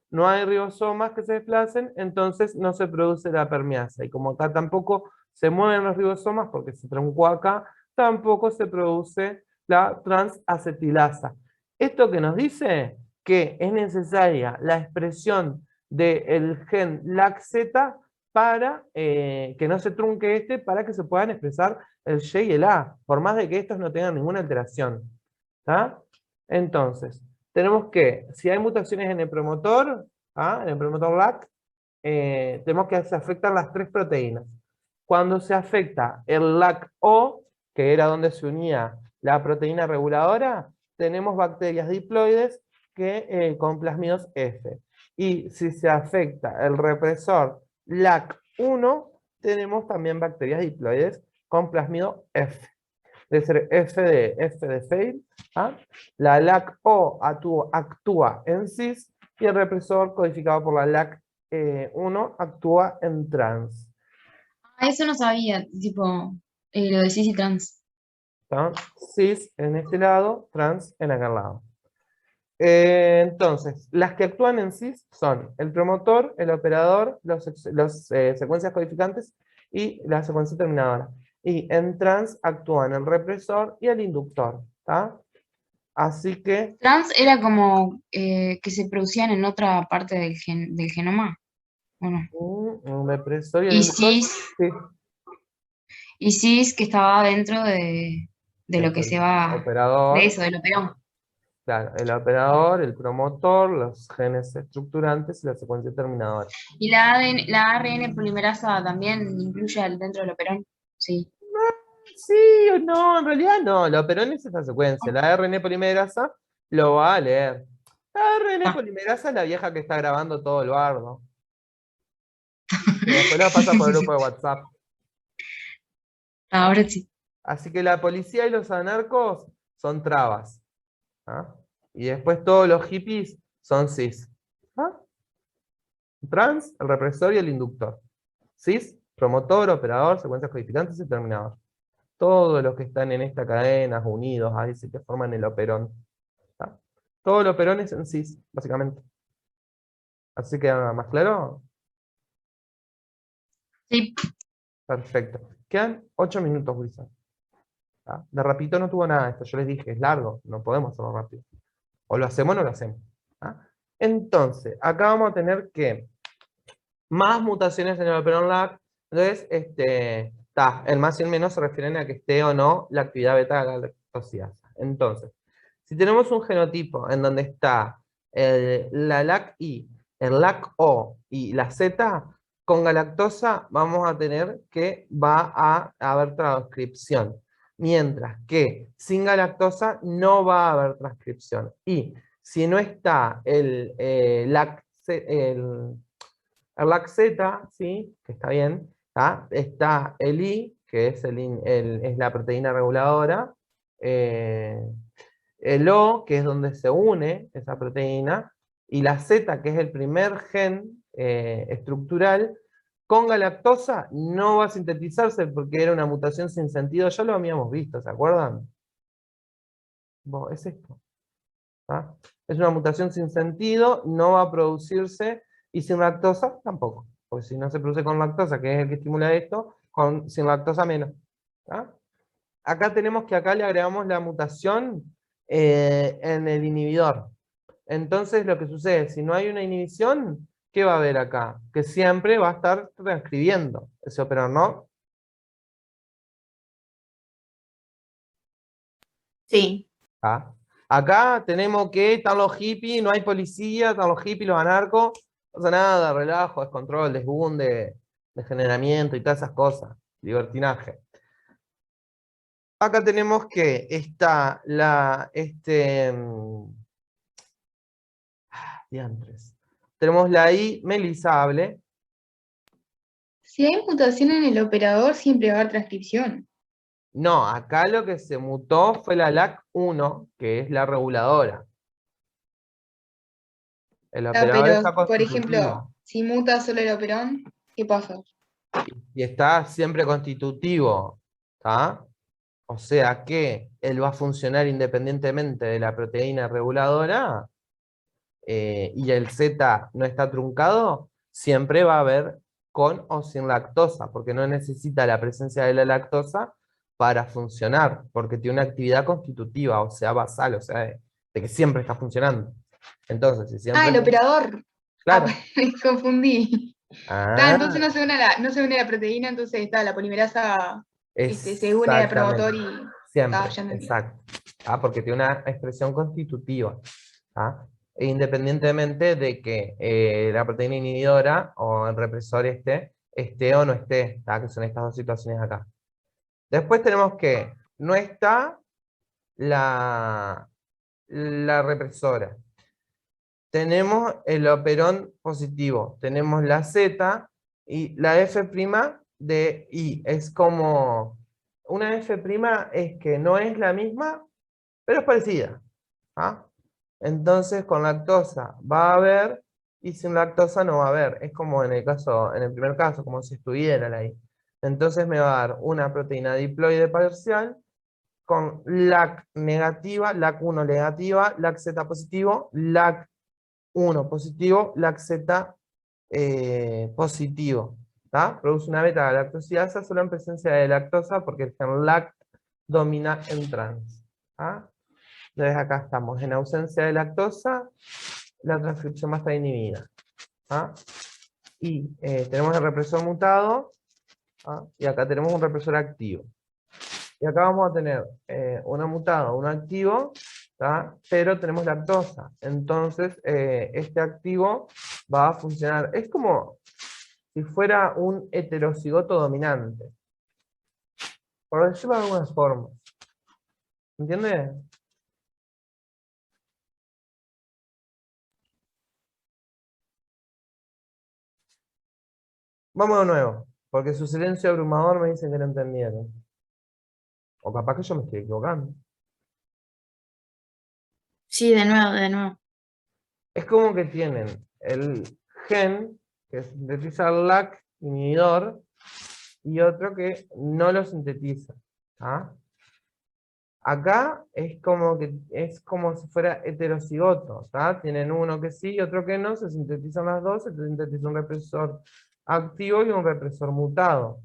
no hay ribosomas que se desplacen, entonces no se produce la permeasa. Y como acá tampoco se mueven los ribosomas porque se truncó acá, tampoco se produce la transacetilasa. ¿Esto que nos dice? Que es necesaria la expresión del gen LAC-Z para que no se trunque para que se puedan expresar el Y y el A, por más de que estos no tengan ninguna alteración. Entonces, tenemos que, si hay mutaciones en el promotor LAC, tenemos que se afectan las tres proteínas. Cuando se afecta el LAC-O, que era donde se unía la proteína reguladora, tenemos bacterias diploides con plasmidos F. Y si se afecta el represor LAC1, tenemos también bacterias diploides con plasmido F. Debe ser F de fail. La LAC-O actúa en cis y el represor codificado por la LAC1 actúa en trans. Eso no sabía, tipo, lo de cis y trans. Cis en este lado, trans en aquel lado. Entonces, las que actúan en cis son el promotor, el operador, las secuencias codificantes y la secuencia terminadora. Y en trans actúan el represor y el inductor. Así que... Trans era como que se producían en otra parte del genoma, ¿o no? Un represor y el Y inductor. cis, Sí. y cis que estaba dentro de lo que se va, operador. de eso, del operón. Claro, el operador, el promotor, los genes estructurantes y la secuencia terminadora. ¿Y la ARN polimerasa también incluye dentro del operón? Sí. Sí o no, en realidad no, el operón es esta secuencia. La RNA polimerasa lo va a leer. La RNA polimerasa es la vieja que está grabando todo el bardo. Y después lo pasa por el grupo de WhatsApp. Ahora sí. Así que la policía y los anarcos son trabas. ¿Ah? Y después todos los hippies son cis. ¿Ah? Trans, el represor y el inductor. Cis, promotor, operador, secuencias codificantes y terminador. Todos los que están en esta cadena, unidos, ahí sí que forman el operón. ¿Ah? Todo el operón es en cis, básicamente. Así que, ¿más claro? Sí. Perfecto. Quedan 8 minutos, Wilson. ¿Ah? De rapidito no tuvo nada esto, yo les dije, es largo, no podemos hacerlo rápido. O lo hacemos o no lo hacemos. ¿Ah? Entonces, acá vamos a tener que más mutaciones en el operón LAC. Entonces, el más y el menos se refieren a que esté o no la actividad beta-galactosidasa. Entonces, si tenemos un genotipo en donde está la LAC-I, el LAC-O y la Z, con galactosa vamos a tener que va a haber transcripción. Mientras que sin galactosa no va a haber transcripción. Y si no está el LAC-Z, ¿sí? Que está bien, ¿tá? Está el I, que es, es la proteína reguladora, el O, que es donde se une esa proteína, y la Z, que es el primer gen estructural, con galactosa no va a sintetizarse porque era una mutación sin sentido, ya lo habíamos visto, ¿se acuerdan? Es esto. ¿Ah? Es una mutación sin sentido, no va a producirse, y sin lactosa tampoco, porque si no se produce con lactosa, que es el que estimula esto, sin lactosa menos. ¿Ah? Acá tenemos que acá le agregamos la mutación en el inhibidor. Entonces lo que sucede, si no hay una inhibición, ¿qué va a haber acá? Que siempre va a estar transcribiendo ese operador, ¿no? Sí. ¿Ah? Acá tenemos que están los hippies, no hay policía, están los hippies, los anarcos, no pasa nada, relajo, descontrol, desbunde, degeneramiento y todas esas cosas, libertinaje. Acá tenemos que está diantres. Tenemos la I melisable. Si hay mutación en el operador, siempre va a haber transcripción. No, acá lo que se mutó fue la LAC1, que es la reguladora. El operador Pero, está por ejemplo, constitutivo. si muta solo el operón, ¿qué pasa? Y está siempre constitutivo. ¿Tá? O sea que él va a funcionar independientemente de la proteína reguladora, y el Z no está truncado, siempre va a haber con o sin lactosa, porque no necesita la presencia de la lactosa para funcionar, porque tiene una actividad constitutiva, o sea, basal, o sea, de que siempre está funcionando. Entonces, si siempre... El operador. Claro. Me confundí. Ah, Entonces no se une la proteína, entonces está la polimerasa se une al promotor y... siempre, ya entendí. exacto. Porque tiene una expresión constitutiva. E independientemente de que la proteína inhibidora o el represor esté o no esté, que son estas dos situaciones acá. Después tenemos que no está la represora. Tenemos el operón positivo, tenemos la Z y la F' de I. Es como, una F' es que no es la misma, pero es parecida. Entonces con lactosa va a haber y sin lactosa no va a haber. Es como en el primer caso, como si estuviera la I. Entonces me va a dar una proteína diploide parcial con LAC negativa, LAC1 negativa, LAC-Z positivo, LAC1 positivo, LAC-Z positivo. Produce una beta-galactosidasa solo en presencia de lactosa porque el gen LAC domina en trans. Entonces acá estamos en ausencia de lactosa, la transcripción va a estar inhibida. Y tenemos el represor mutado, y acá tenemos un represor activo. Y acá vamos a tener una mutada, un activo, ¿tá? Pero tenemos lactosa. Entonces, este activo va a funcionar. Es como si fuera un heterocigoto dominante. Por decirlo de alguna forma. ¿Entiendes? Vamos de nuevo, porque su silencio abrumador me dice que no entendieron. O capaz que yo me estoy equivocando. Sí, de nuevo, de nuevo. Es como que tienen el gen que sintetiza el LAC inhibidor y otro que no lo sintetiza. ¿Ah? Acá es como si fuera heterocigoto. ¿Tá? Tienen uno que sí y otro que no, se sintetizan las dos, se sintetiza un represor activo y un represor mutado.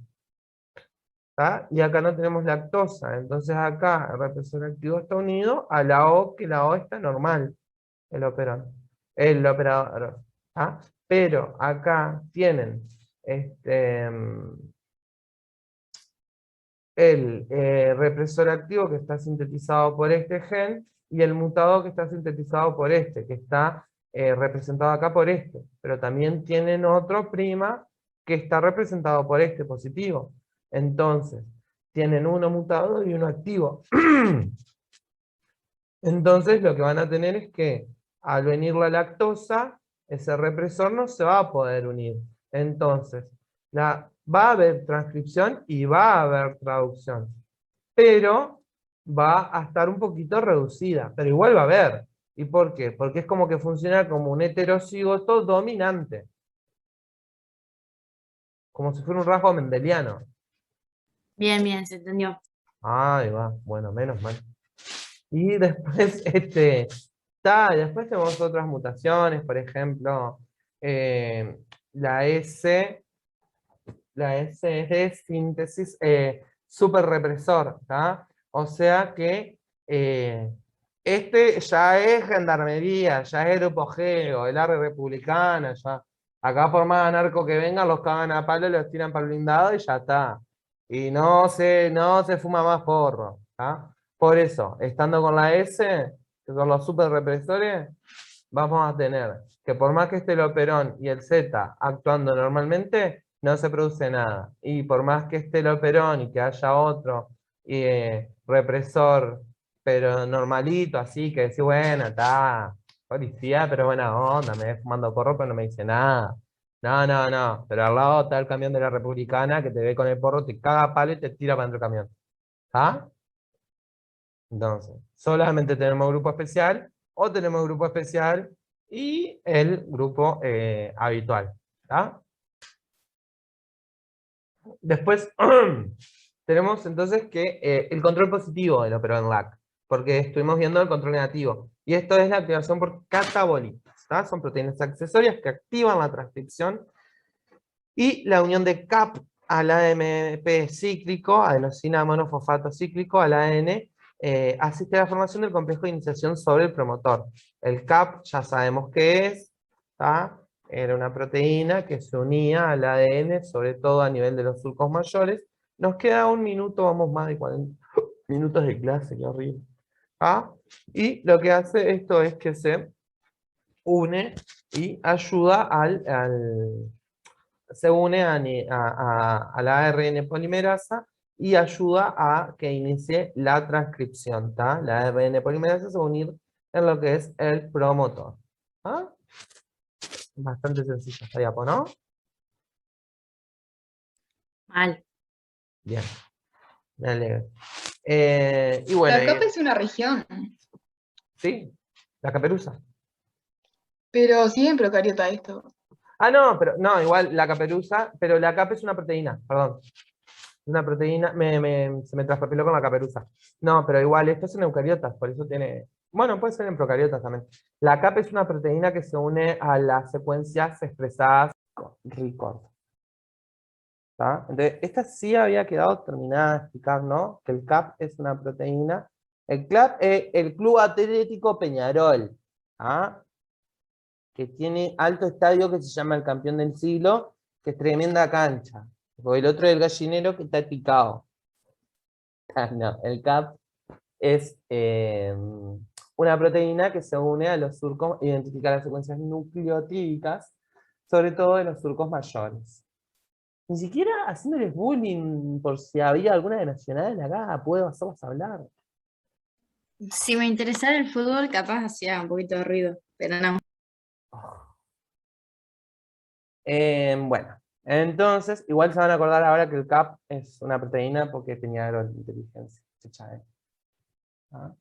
¿Tá? Y acá no tenemos lactosa, entonces acá el represor activo está unido a la O, que la O está normal, el operador. ¿Tá? Pero acá tienen el represor activo que está sintetizado por este gen y el mutado que está sintetizado por este, que está representado acá por este. Pero también tienen otro prima que está representado por este positivo. Entonces, tienen uno mutado y uno activo. Entonces, lo que van a tener es que al venir la lactosa, ese represor no se va a poder unir. Entonces, va a haber transcripción y va a haber traducción. Pero va a estar un poquito reducida, pero igual va a haber. ¿Y por qué? Porque es como que funciona como un heterocigoto dominante. Como si fuera un rasgo mendeliano. Bien, bien, se entendió. Ahí va, bueno, menos mal. Y después, después tenemos otras mutaciones, por ejemplo, la S es de síntesis superrepresor, ¿tá? O sea que ya es gendarmería, ya es grupo G, o el área republicana, ya. Acá por más anarco que vengan, los cagan a palo, los tiran para el blindado y ya está. Y no se fuma más porro, ¿tá? Por eso, estando con la S, que son los superrepresores, vamos a tener que por más que esté el operón y el Z actuando normalmente, no se produce nada. Y por más que esté el operón y que haya otro represor, pero normalito, así que decís, bueno, está, policía, pero buena onda, me ves fumando porro, pero no me dice nada. No, pero al lado está el camión de la Republicana que te ve con el porro, te caga a palo y te tira para dentro del camión. ¿Ah? Entonces, solamente tenemos grupo especial, o tenemos grupo especial y el grupo habitual. ¿Tá? Después tenemos entonces que el control positivo del operador LAC, porque estuvimos viendo el control negativo. Y esto es la activación por catabolitas. ¿Tá? Son proteínas accesorias que activan la transcripción. Y la unión de CAP al AMP cíclico, adenosina monofosfato cíclico, al AN, asiste a la formación del complejo de iniciación sobre el promotor. El CAP ya sabemos qué es, ¿tá? Era una proteína que se unía al ADN, sobre todo a nivel de los surcos mayores. Nos queda un minuto, vamos más de 40 minutos de clase, qué horrible. ¿Ah? Y lo que hace esto es que se une y ayuda se une a la ARN polimerasa y ayuda a que inicie la transcripción. ¿Tá? La ARN polimerasa se va a unir en lo que es el promotor. ¿Ah? Bastante sencilla esta diapo, ¿no? Mal. Bien, me alegro. Y bueno, La capa es una región, sí, la caperuza. pero sigue en procariota esto. Ah, no, pero no, igual la caperuza, pero la capa es una proteína, perdón. Una proteína, se me traspapeló con la caperuza. No, pero igual, esto es en eucariotas, por eso tiene... Bueno, puede ser en procariotas también. La capa es una proteína que se une a las secuencias expresadas record. ¿Tá? Entonces, esta sí había quedado terminada de explicar, ¿no? Que el CAP es una proteína. El CAP es el Club Atlético Peñarol, ¿ah? Que tiene alto estadio que se llama el Campeón del Siglo, que es tremenda cancha. O el otro del Gallinero que está picado. No, el CAP es una proteína que se une a los surcos, identifica las secuencias nucleotídicas, sobre todo de los surcos mayores. Ni siquiera haciéndoles bullying por si había alguna de nacional acá, puedo hacerlas hablar. Si me interesara el fútbol, capaz hacía un poquito de ruido, pero no. Bueno, entonces, igual se van a acordar ahora que el CAP es una proteína porque tenía aerointeligencia. ¿Ah?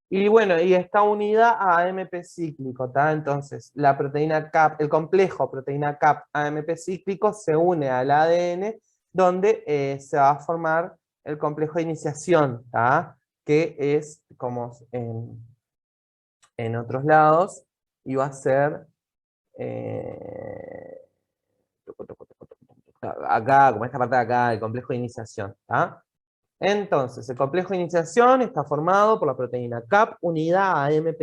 Y bueno, y está unida a AMP cíclico, ¿tá? Entonces, la proteína CAP, el complejo proteína CAP AMP cíclico se une al ADN, donde se va a formar el complejo de iniciación, ¿tá? Que es como en otros lados, y va a ser acá, como esta parte de acá, el complejo de iniciación, ¿tá? Entonces, el complejo de iniciación está formado por la proteína CAP unida a AMP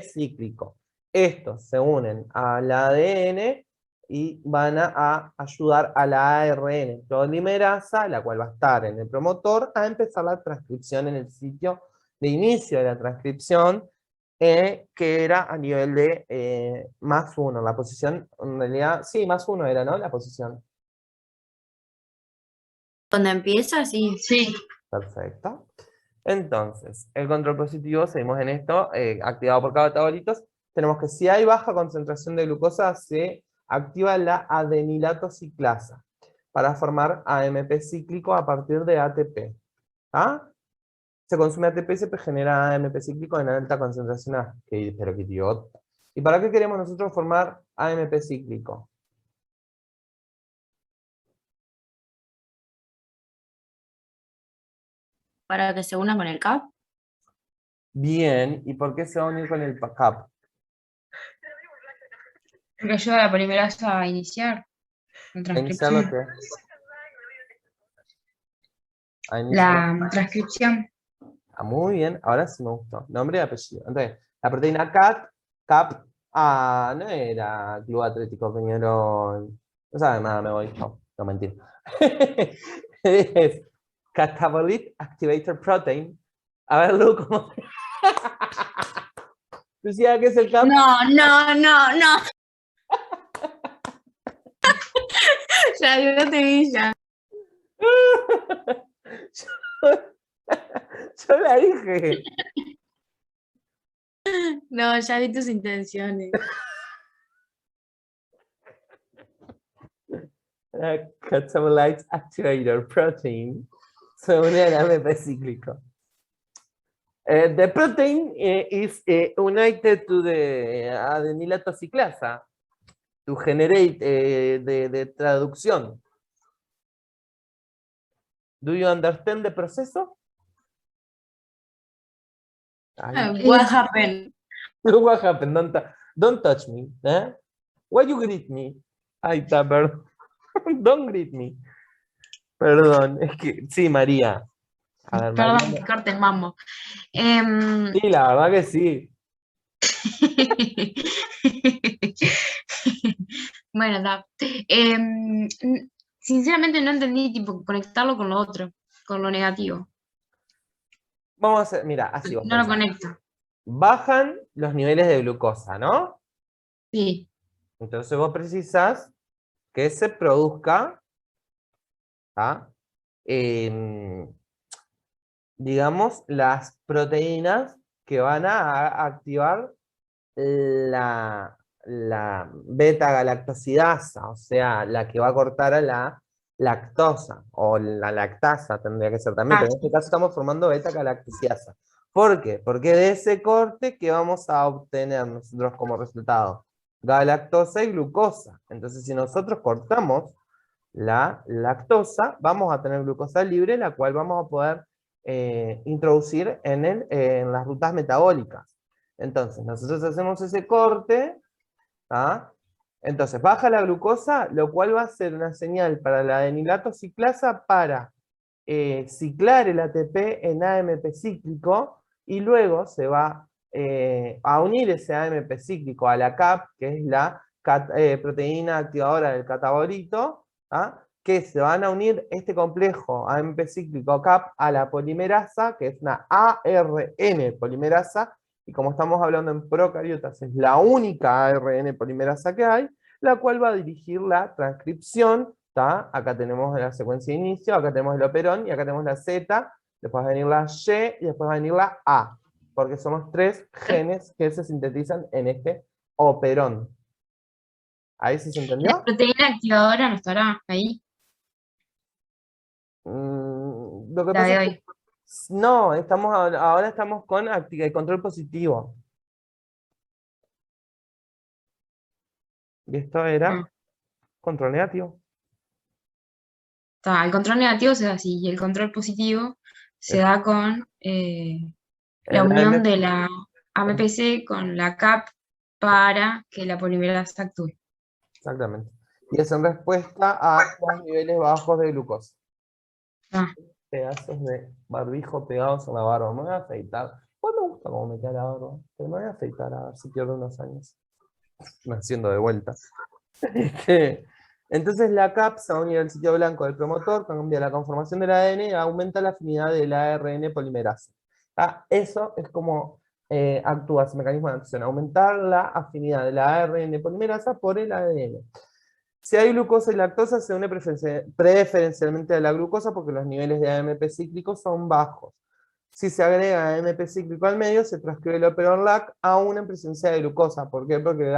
cíclico. Estos se unen al ADN y van a ayudar a la ARN polimerasa, la cual va a estar en el promotor, a empezar la transcripción en el sitio de inicio de la transcripción, que era a nivel de +1, la posición, en realidad, sí, +1 era, ¿no? La posición. Cuando empieza, sí. Sí. Perfecto. Entonces, el control positivo, seguimos en esto, activado por catabolitos. Tenemos que si hay baja concentración de glucosa, se activa la adenilato ciclasa para formar AMP cíclico a partir de ATP. ¿Ah? Se consume ATP y se genera AMP cíclico en alta concentración. Pero qué idiota. ¿Y para qué queremos nosotros formar AMP cíclico? Para que se una con el CAP. Bien, ¿y por qué se va a unir con el CAP? Porque ayuda a la polimerasa a iniciar la ¿A iniciar transcripción. lo qué? ¿A iniciar? La transcripción. Ah, muy bien, ahora sí me gustó. Nombre y apellido. Entonces, la proteína CAP, no era Club Atlético Peñarol. No sabe nada, me voy. No, mentira. Es Catabolite Activator Protein. A ver, Lu, ¿cómo? ¿Decía que es el CAP? No. Ya, yo no te vi ya. Yo la dije. No, ya vi tus intenciones. Catabolite Activator Protein se une al AMP cíclico. The protein is united to the adenilato ciclasa to generate de traducción. Do you understand the proceso? What happened? What happened? Don't touch me. Why you greet me? Ay, está, perdón. Don't greet me. Perdón, es que, sí, María. A ver, Perdón, María. que corte el mambo. Sí, la verdad que sí. Bueno, da. Sinceramente no entendí, tipo, conectarlo con lo otro, con lo negativo. Vamos a hacer, mira, así vos No lo pensás. conecto. Bajan los niveles de glucosa, ¿no? Sí. Entonces vos precisás que se produzca, ¿ah? Digamos, las proteínas que van a activar la beta-galactosidasa, o sea, la que va a cortar a la lactosa, o la lactasa tendría que ser también, pero en este caso estamos formando beta-galactosidasa. ¿Por qué? Porque de ese corte, ¿qué vamos a obtener nosotros como resultado? Galactosa y glucosa. Entonces, si nosotros cortamos la lactosa, vamos a tener glucosa libre, la cual vamos a poder introducir en las rutas metabólicas. Entonces, nosotros hacemos ese corte, ¿ah? Entonces, baja la glucosa, lo cual va a ser una señal para la adenilato ciclasa para ciclar el ATP en AMP cíclico, y luego se va a unir ese AMP cíclico a la CAP, que es la proteína activadora del catabolito, ¿ah? que se van a unir este complejo AMP cíclico CAP a la polimerasa, que es una ARN polimerasa, y como estamos hablando en procariotas, es la única ARN polimerasa que hay, la cual va a dirigir la transcripción, ¿tá? Acá tenemos la secuencia de inicio, acá tenemos el operón, y acá tenemos la Z, después va a venir la Y, y después va a venir la A, porque somos 3 genes que se sintetizan en este operón. ¿Ahí sí se La entendió? proteína activadora no estará ahí, Lo que la pasa de es que hoy. no, ahora estamos con el control positivo. Y esto era Ah, control negativo. está, el control negativo se da así, y el control positivo se Es- da con la En la unión M- de la AMPC con la CAP para que la polimerasa actúe. exactamente. Y es en respuesta a los niveles bajos de glucosa. Ah, Pedazos de barbijo pegados en la barba. Me voy a afeitar. Pues me gusta cómo me queda la barba. Pero me voy a afeitar a ver si pierdo unos años. Naciendo de vuelta. Entonces la CAP se va a unir al sitio blanco del promotor, cambia la conformación del ADN y aumenta la afinidad del ARN polimerasa. Eso es como actúa ese mecanismo de acción, aumentar la afinidad de la ARN polimerasa por el ADN. Si hay glucosa y lactosa, se une preferencialmente a la glucosa porque los niveles de AMP cíclico son bajos. Si se agrega AMP cíclico al medio, se transcribe el operón LAC aún en presencia de glucosa. ¿Por qué? Porque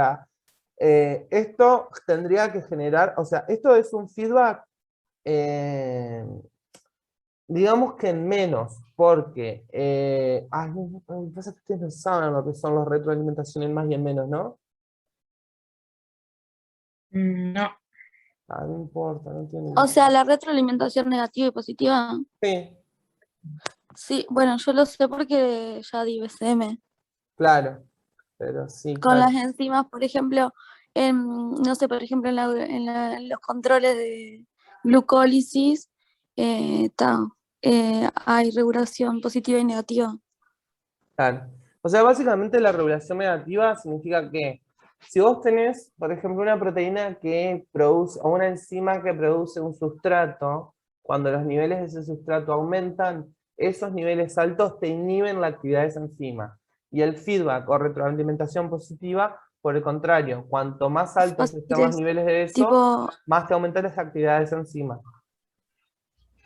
esto tendría que generar, o sea, esto es un feedback, digamos que en menos, porque, pasa que ustedes no saben lo que son los retroalimentación en más y en menos, ¿no? no. No importa, no tiene. O sea, la retroalimentación negativa y positiva. Sí, Sí, bueno, yo lo sé porque ya di BCM. claro, pero sí, Con claro. las enzimas, por ejemplo, no sé, por ejemplo, en los controles de glucólisis, hay regulación positiva y negativa. Claro. O sea, básicamente la regulación negativa significa que si vos tenés, por ejemplo, una proteína que produce, o una enzima que produce un sustrato, cuando los niveles de ese sustrato aumentan, esos niveles altos te inhiben la actividad de esa enzima. Y el feedback o retroalimentación positiva, por el contrario, cuanto más altos estén los niveles de eso, Tipo, más te aumenta la actividad de esa enzima.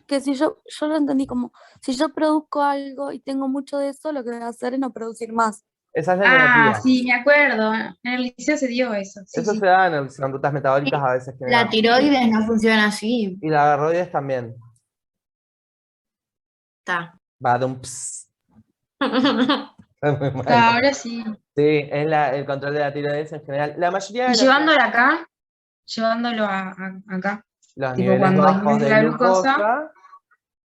que si yo lo entendí como, si yo produzco algo y tengo mucho de eso, lo que voy a hacer es no producir más. Esa es la Ah, negativa. sí, me acuerdo. En el liceo se dio eso. Sí, Eso sí. se da en las conductas metabólicas a veces La generan. tiroides no funciona así. Y la tiroides también. Está. Va de un ps. Muy mal. Ahora sí. Sí, es el control de la tiroides en general. La mayoría de Y los, llevándolo acá, llevándolo acá. los Tipo, niveles cuando bajos disminuye de la glucosa, glucosa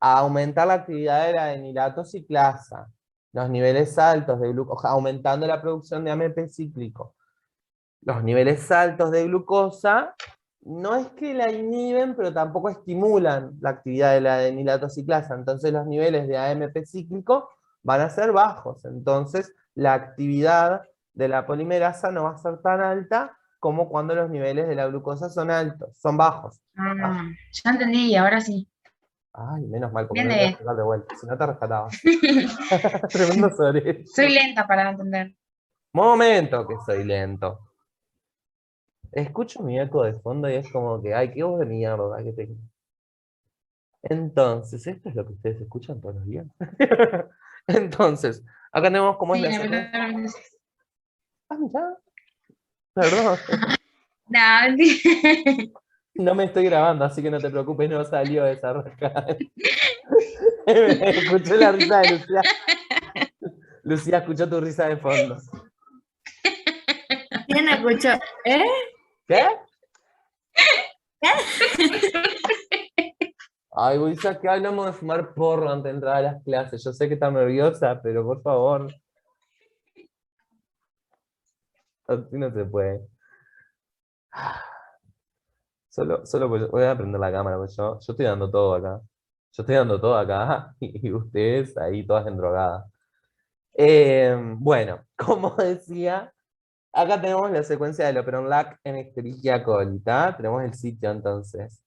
a aumentar la actividad de la adenilato ciclasa. Los niveles altos de glucosa, aumentando la producción de AMP cíclico. Los niveles altos de glucosa no es que la inhiben, pero tampoco estimulan la actividad de la adenilato ciclasa. Entonces los niveles de AMP cíclico van a ser bajos. Entonces la actividad de la polimerasa no va a ser tan alta como cuando los niveles de la glucosa son altos, son bajos. ah, ya entendí, ahora sí. Ay, menos mal, porque Bien no de- te iba a explicar de vuelta, si no te rescataba. Tremendo sobre. Soy lenta para entender. Momento que soy lento. Escucho mi eco de fondo y es como que, ay, qué voz de mierda que tengo. Entonces, ¿esto es lo que ustedes escuchan todos los días? Entonces, acá tenemos cómo es Sí, la la secuencia. verdad. Ah, mirá. Perdón, No, mentira. no me estoy grabando, así que no te preocupes, no salió esa rascada. Escuché la risa de Lucía. Lucía escuchó tu risa de fondo. ¿Quién escuchó? ¿Eh? ¿Qué? Ay, Luisa, que hablamos de fumar porro antes de entrar a las clases. Yo sé que está nerviosa, pero por favor. Así no se puede. Solo voy a prender la cámara, porque yo estoy dando todo acá. Yo estoy dando todo acá y ustedes ahí todas endrogadas. Bueno, como decía, acá tenemos la secuencia del operón LAC en Escherichia coli, ¿tá? Tenemos el sitio entonces.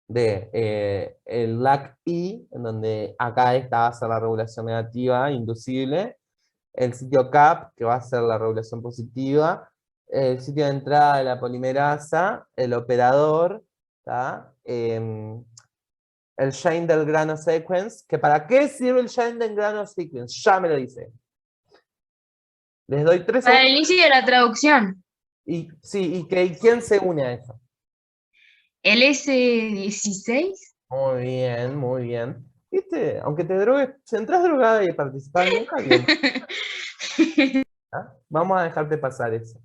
de el LAC-I, en donde acá esta va a ser la regulación negativa inducible, el sitio CAP, que va a ser la regulación positiva, el sitio de entrada de la polimerasa, el operador, ¿tá? El chain del grano sequence, que ¿para qué sirve el chain del grano sequence? Ya me lo dice. Les doy 3 Para el segundos. inicio de la traducción, Y, sí, ¿y quién se une a eso? el S16. Muy bien, muy bien. ¿Viste? Aunque te drogues, si entras drogada y participás, no está bien. ¿Ah? Vamos a dejarte pasar eso.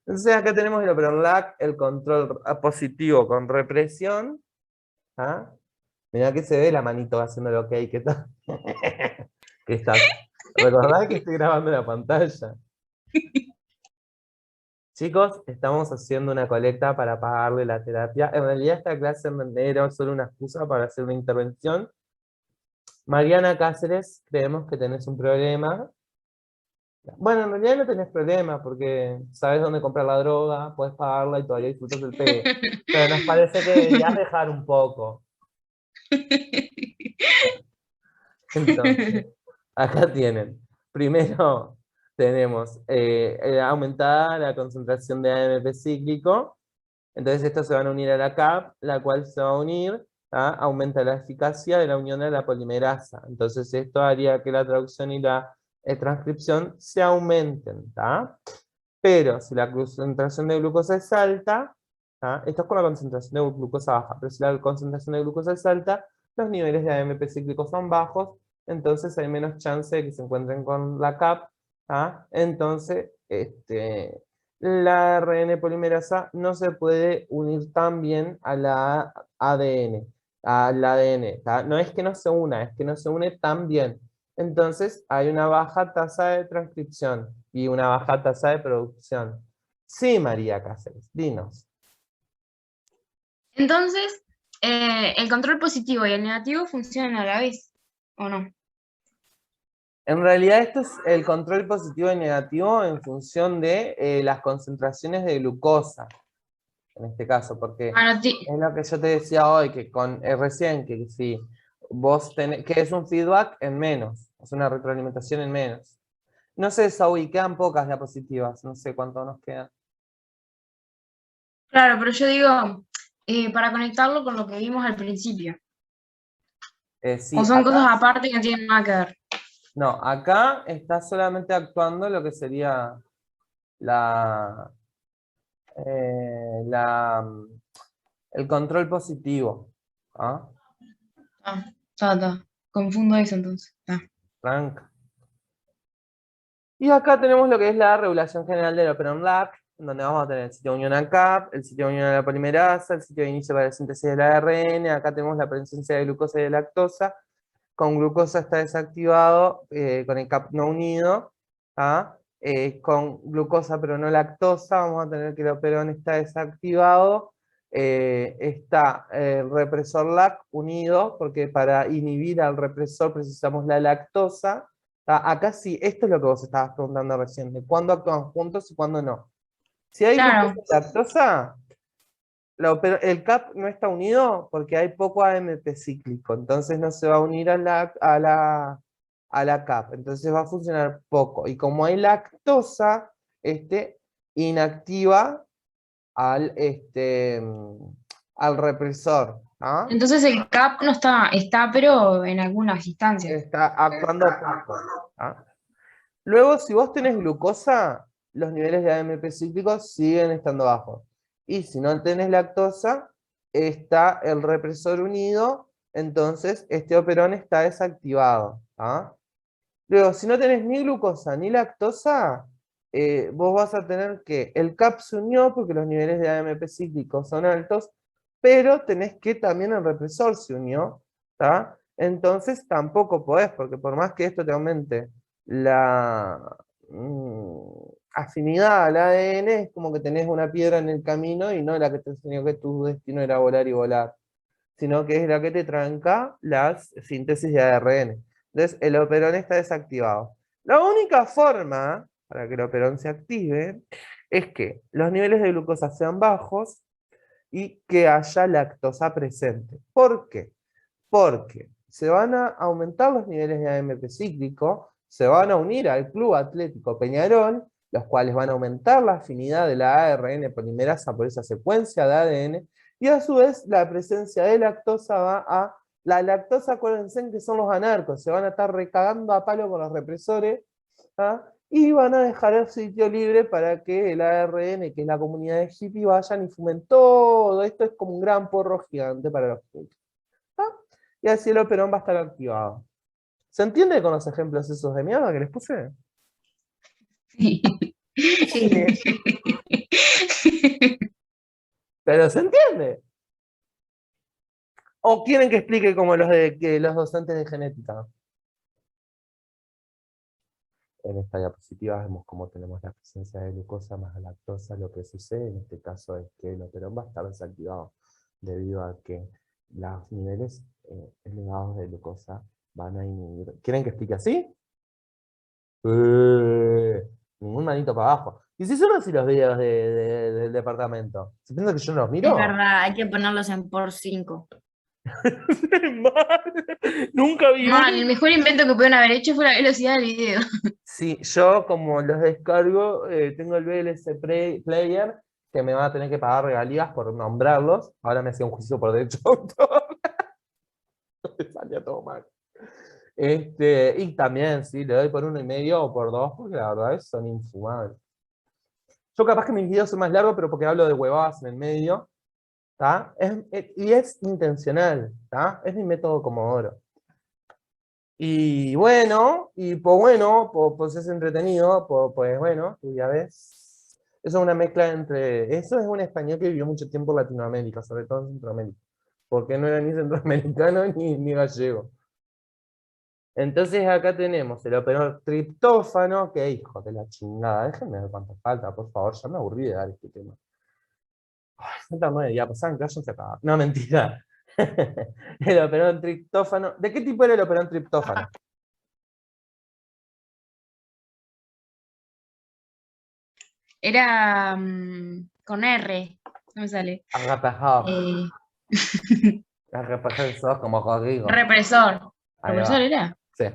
Entonces acá tenemos el operador LAC, el control positivo con represión. ¿Ah? Mirá que se ve la manito haciendo lo que hay que tal. ¿Qué estás? Recordad que estoy grabando la pantalla. Chicos, estamos haciendo una colecta para pagarle la terapia. En realidad esta clase era solo una excusa para hacer una intervención. Mariana Cáceres, creemos que tenés un problema. Bueno, en realidad no tenés problema porque sabes dónde comprar la droga, puedes pagarla y todavía disfrutas del pedo. Pero nos parece que deberías dejar un poco. Entonces, acá tienen. Primero tenemos aumentada la concentración de AMP cíclico. Entonces estos se van a unir a la CAP, la cual se va a unir, aumenta la eficacia de la unión de la polimerasa. Entonces esto haría que la traducción y la transcripción se aumenten. Pero si la concentración de glucosa es alta, esto es con la concentración de glucosa baja, pero si la concentración de glucosa es alta, los niveles de AMP cíclico son bajos, entonces hay menos chance de que se encuentren con la CAP. Entonces, la ARN polimerasa no se puede unir tan bien a la ADN, al ADN. No es que no se una, es que no se une tan bien. Entonces hay una baja tasa de transcripción y una baja tasa de producción. Sí, María Cáceres, dinos. Entonces, el control positivo y el negativo funcionan a la vez, ¿o no? En realidad esto es el control positivo y negativo en función de las concentraciones de glucosa, en este caso, porque Bueno, es lo que yo te decía hoy, que con recién, que si vos tenés, que es un feedback en menos, es una retroalimentación en menos. No sé, Saúl, quedan pocas diapositivas, no sé cuánto nos queda. claro, pero yo digo, para conectarlo con lo que vimos al principio. Sí, O son acá, cosas aparte que no tienen nada que ver. no, acá está solamente actuando lo que sería la, el control positivo. Está. Confundo eso entonces. Frank. Y acá tenemos lo que es la regulación general del operon LAC, donde vamos a tener el sitio de unión a CAP, el sitio de unión a la polimerasa, el sitio de inicio para la síntesis del ARN, acá tenemos la presencia de glucosa y de lactosa. Con glucosa está desactivado, con el CAP no unido. Con glucosa pero no lactosa, vamos a tener que el operón está desactivado. Está el represor LAC unido, porque para inhibir al represor precisamos la lactosa. Acá sí, esto es lo que vos estabas preguntando recién, de cuándo actúan juntos y cuándo no. Si hay Claro. glucosa y lactosa, el CAP no está unido porque hay poco AMP cíclico, entonces no se va a unir a la CAP, entonces va a funcionar poco. Y como hay lactosa, inactiva al represor. Entonces el CAP no está pero en algunas instancias. Está actuando poco. Luego, si vos tenés glucosa, los niveles de AMP cíclicos siguen estando bajos. Y si no tenés lactosa, está el represor unido, entonces este operón está desactivado. Luego, si no tenés ni glucosa ni lactosa, vos vas a tener que el CAP se unió porque los niveles de AMP cíclicos son altos, pero tenés que también el represor se unió. Entonces tampoco podés, porque por más que esto te aumente la afinidad al ADN, es como que tenés una piedra en el camino y no la que te enseñó que tu destino era volar y volar, sino que es la que te tranca las síntesis de ARN. Entonces el operón está desactivado. La única forma para que el operón se active es que los niveles de glucosa sean bajos y que haya lactosa presente. ¿Por qué? Porque se van a aumentar los niveles de AMP cíclico, se van a unir al Club Atlético Peñarol, los cuales van a aumentar la afinidad de la ARN polimerasa por esa secuencia de ADN, y a su vez la presencia de lactosa va a... La lactosa, acuérdense que son los anarcos, se van a estar recagando a palo con los represores, ¿ah? Y van a dejar el sitio libre para que el ARN, que es la comunidad de hippie, vayan y fumen todo. Esto es como un gran porro gigante para los hippies, ¿ah? Y así el operón va a estar activado. ¿Se entiende con los ejemplos esos de mierda que les puse? Sí. ¿Pero se entiende? ¿O quieren que explique como los de que los docentes de genética? En esta diapositiva vemos cómo tenemos la presencia de glucosa más lactosa. Lo que sucede en este caso es que el operón va a estar desactivado debido a que los niveles elevados de glucosa van a inhibir. ¿Quieren que explique así? Ningún manito para abajo. ¿Y si son así los videos del departamento? ¿Se piensa que yo no los miro? Es verdad, hay que ponerlos en por 5. Nunca vi No, uno. el mejor invento que pudieron haber hecho fue la velocidad del video. Sí, yo como los descargo, tengo el VLC Player, que me va a tener que pagar regalías por nombrarlos. Ahora me hacía un juicio por derecho de autor. Me salía todo mal. Y también, sí, le doy por 1,5 o por 2, porque la verdad son infumables. Yo capaz que mis videos son más largos, pero porque hablo de huevadas en el medio, ¿tá? Y es intencional, ¿tá? Es mi método Comodoro. Y bueno, pues es entretenido, pues bueno, tú ya ves. Eso es una mezcla entre... Eso es un español que vivió mucho tiempo en Latinoamérica, sobre todo en Centroamérica. Porque no era ni centroamericano ni gallego. Entonces acá tenemos el operón triptófano, que hijo de la chingada, déjenme ver cuánto falta, por favor, ya me aburrí de dar este tema. Ay, falta 9 días, pasaban que váyanse acá. No, mentira. El operón triptófano. ¿De qué tipo era el operón triptófano? Era con R, no me sale. Agapajado. Eh, Agapajado como Rodrigo. represor. Ahí ¿Represor va. era? Sí.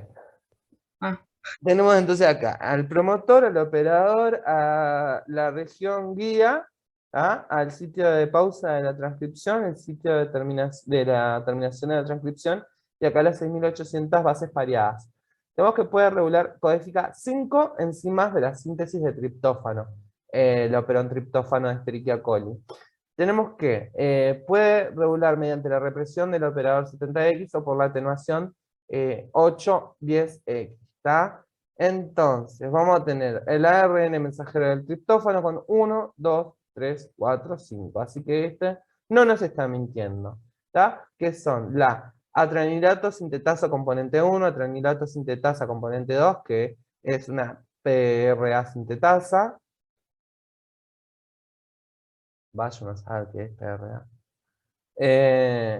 Ah. Tenemos entonces acá al promotor, al operador, a la región guía, ¿ah? Al sitio de pausa de la transcripción, el sitio de la terminación de la transcripción, y acá las 6.800 bases pareadas. Tenemos que puede regular, codifica 5 enzimas de la síntesis de triptófano, el operón triptófano de Escherichia coli. Tenemos que puede regular mediante la represión del operador 70X o por la atenuación 8-10X. ¿Está? Entonces, vamos a tener el ARN mensajero del triptófano con 1, 2, 3, 4, 5. Así que este no nos está mintiendo. ¿Está? Que son la atranilato sintetasa componente 1, atranilato sintetasa componente 2, que es una PRA sintetasa. Vaya uno a saber qué es PRA.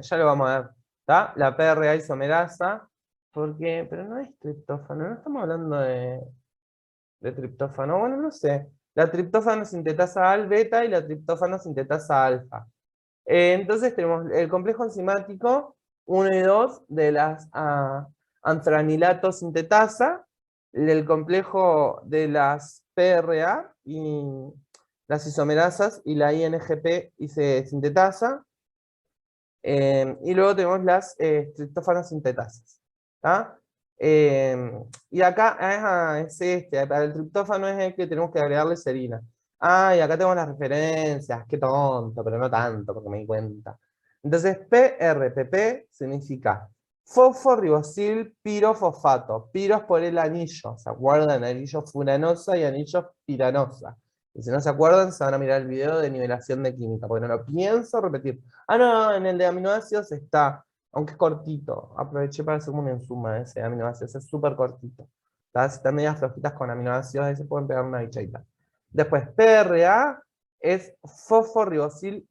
Ya lo vamos a ver. ¿Está? La PRA isomerasa. Pero no es triptófano, no estamos hablando de triptófano, bueno, no sé. La triptófano sintetasa al beta y la triptófano sintetasa alfa. Entonces tenemos el complejo enzimático 1 y 2 de las antranilato sintetasa, el complejo de las PRA y las isomerasas y la INGP y se sintetasa. Y luego tenemos las triptófano sintetasas. ¿Ah? Y acá es para el triptófano es el que tenemos que agregarle serina. Y acá tenemos las referencias, qué tonto, pero no tanto, porque me di cuenta. Entonces, PRPP significa fosforibosil pirofosfato. Piros por el anillo, ¿se acuerdan? Anillo furanosa y anillo piranosa. Y si no se acuerdan, se van a mirar el video de nivelación de química, porque no lo pienso repetir. No, en el de aminoácidos está, aunque es cortito. Aproveché para hacer un ensuma ese de aminoácidos, es súper cortito. Si están medias flojitas con aminoácidos, ahí se pueden pegar una bichadita. Después, PRA es fosforibosil,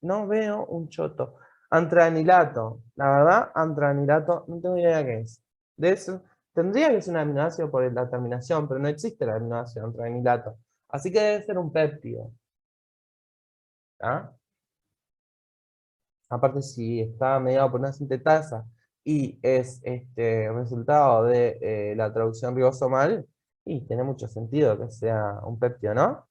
no veo un choto. Antranilato, la verdad, antranilato, no tengo idea qué es. De eso, tendría que ser un aminoácido por la terminación, pero no existe el aminoácido antranilato. Así que debe ser un péptido. ¿tá? Aparte, si está mediado por una sintetasa y es resultado de la traducción ribosomal, y tiene mucho sentido que sea un péptido, ¿no?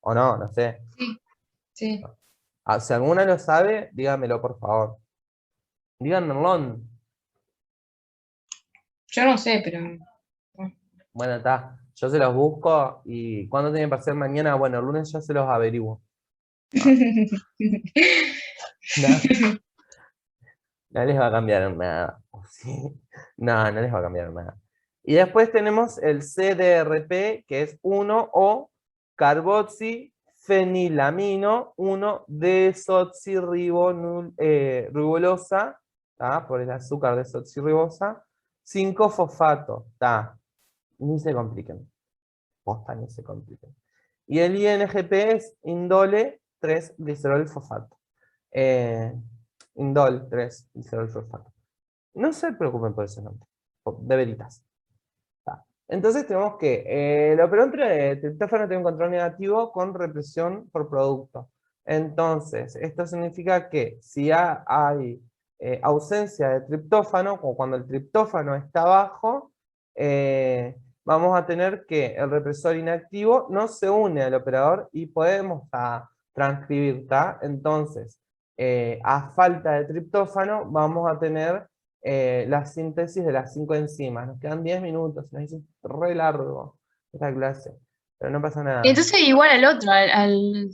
O no, no sé. Sí, sí. Ah, si alguna lo sabe, dígamelo, por favor. Díganmelo. Yo no sé, pero. Bueno, está. Yo se los busco y ¿cuándo tienen para hacer mañana? Bueno, el lunes ya se los averiguo. No, no les va a cambiar nada. ¿Sí? No, no les va a cambiar nada. Y después tenemos el CDRP, que es 1O carboxifenilamino 1-desoxirribonulosa, por el azúcar desoxirribosa, 5-fosfato. Ni se compliquen. Posta, ni se compliquen. Y el INGP es indole 3-glicerol fosfato. Indol 3-glicerol fosfato. No se preocupen por ese nombre, de veritas. Entonces tenemos que el operómetro de triptófano tiene un control negativo con represión por producto. Entonces, esto significa que si hay ausencia de triptófano, o cuando el triptófano está bajo, vamos a tener que el represor inactivo no se une al operador y podemos transcribir, ¿está? Entonces, a falta de triptófano, vamos a tener la síntesis de las 5 enzimas. Nos quedan 10 minutos, nos hizo re largo esta clase, pero no pasa nada. Entonces, igual al otro, al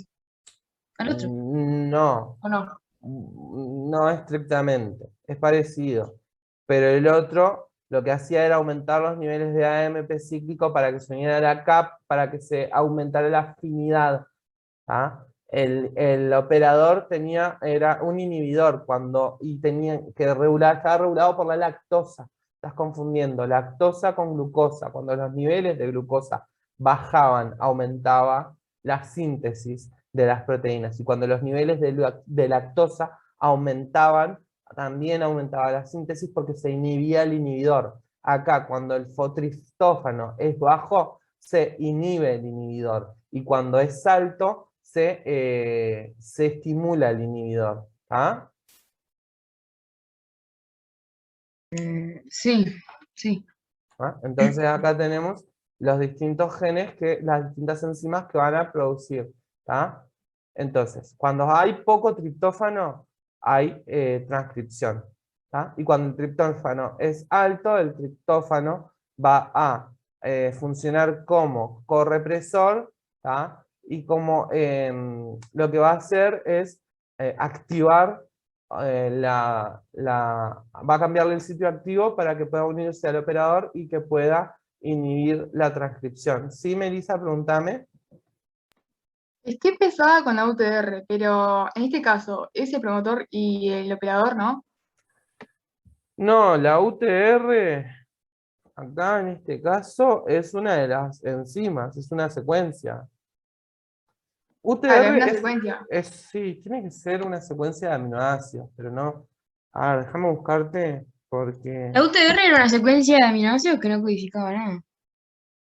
otro, No, ¿o no? no estrictamente, es parecido, pero el otro lo que hacía era aumentar los niveles de AMP cíclico para que se uniera a la CAP, para que se aumentara la afinidad. El operador era un inhibidor y tenía que regular, estaba regulado por la lactosa. Estás confundiendo lactosa con glucosa. Cuando los niveles de glucosa bajaban, aumentaba la síntesis de las proteínas. Y cuando los niveles de lactosa aumentaban, también aumentaba la síntesis porque se inhibía el inhibidor. Acá, cuando el triptófano es bajo, se inhibe el inhibidor. Y cuando es alto, se estimula el inhibidor. Sí, sí. Entonces acá tenemos los distintos genes, las distintas enzimas que van a producir. Entonces, cuando hay poco triptófano, hay transcripción. Y cuando el triptófano es alto, el triptófano va a funcionar como correpresor, y como lo que va a hacer es activar va a cambiarle el sitio activo para que pueda unirse al operador y que pueda inhibir la transcripción. ¿Sí, Melissa? Pregúntame. Estoy pesada con la UTR, pero en este caso, ese promotor y el operador, ¿no? No, la UTR, acá en este caso, es una de las enzimas, es una secuencia. Claro, es UTR una secuencia. sí, tiene que ser una secuencia de aminoácidos, pero no. A ver, déjame buscarte porque... La UTR era una secuencia de aminoácidos que no codificaba nada.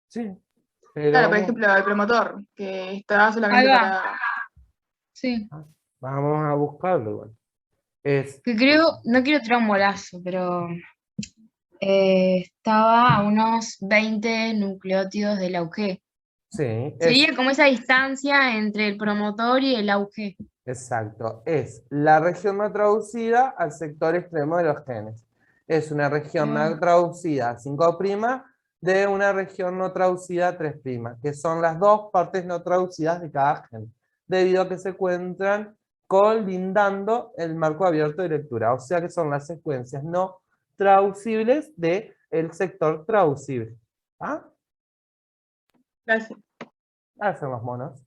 Sí, Claro, por pero ejemplo, el promotor, que está Ahí solamente va. para... Sí. vamos a buscarlo igual. Que creo, no quiero tirar un bolazo, pero estaba a unos 20 nucleótidos del AUG. Sí, Sería como esa distancia entre el promotor y el AUG. exacto. Es la región no traducida al sector extremo de los genes. Es una región no traducida a 5' de una región no traducida a 3', que son las dos partes no traducidas de cada gen, debido a que se encuentran colindando el marco abierto de lectura. O sea que son las secuencias no traducibles del sector traducible. Gracias. Hacen los monos.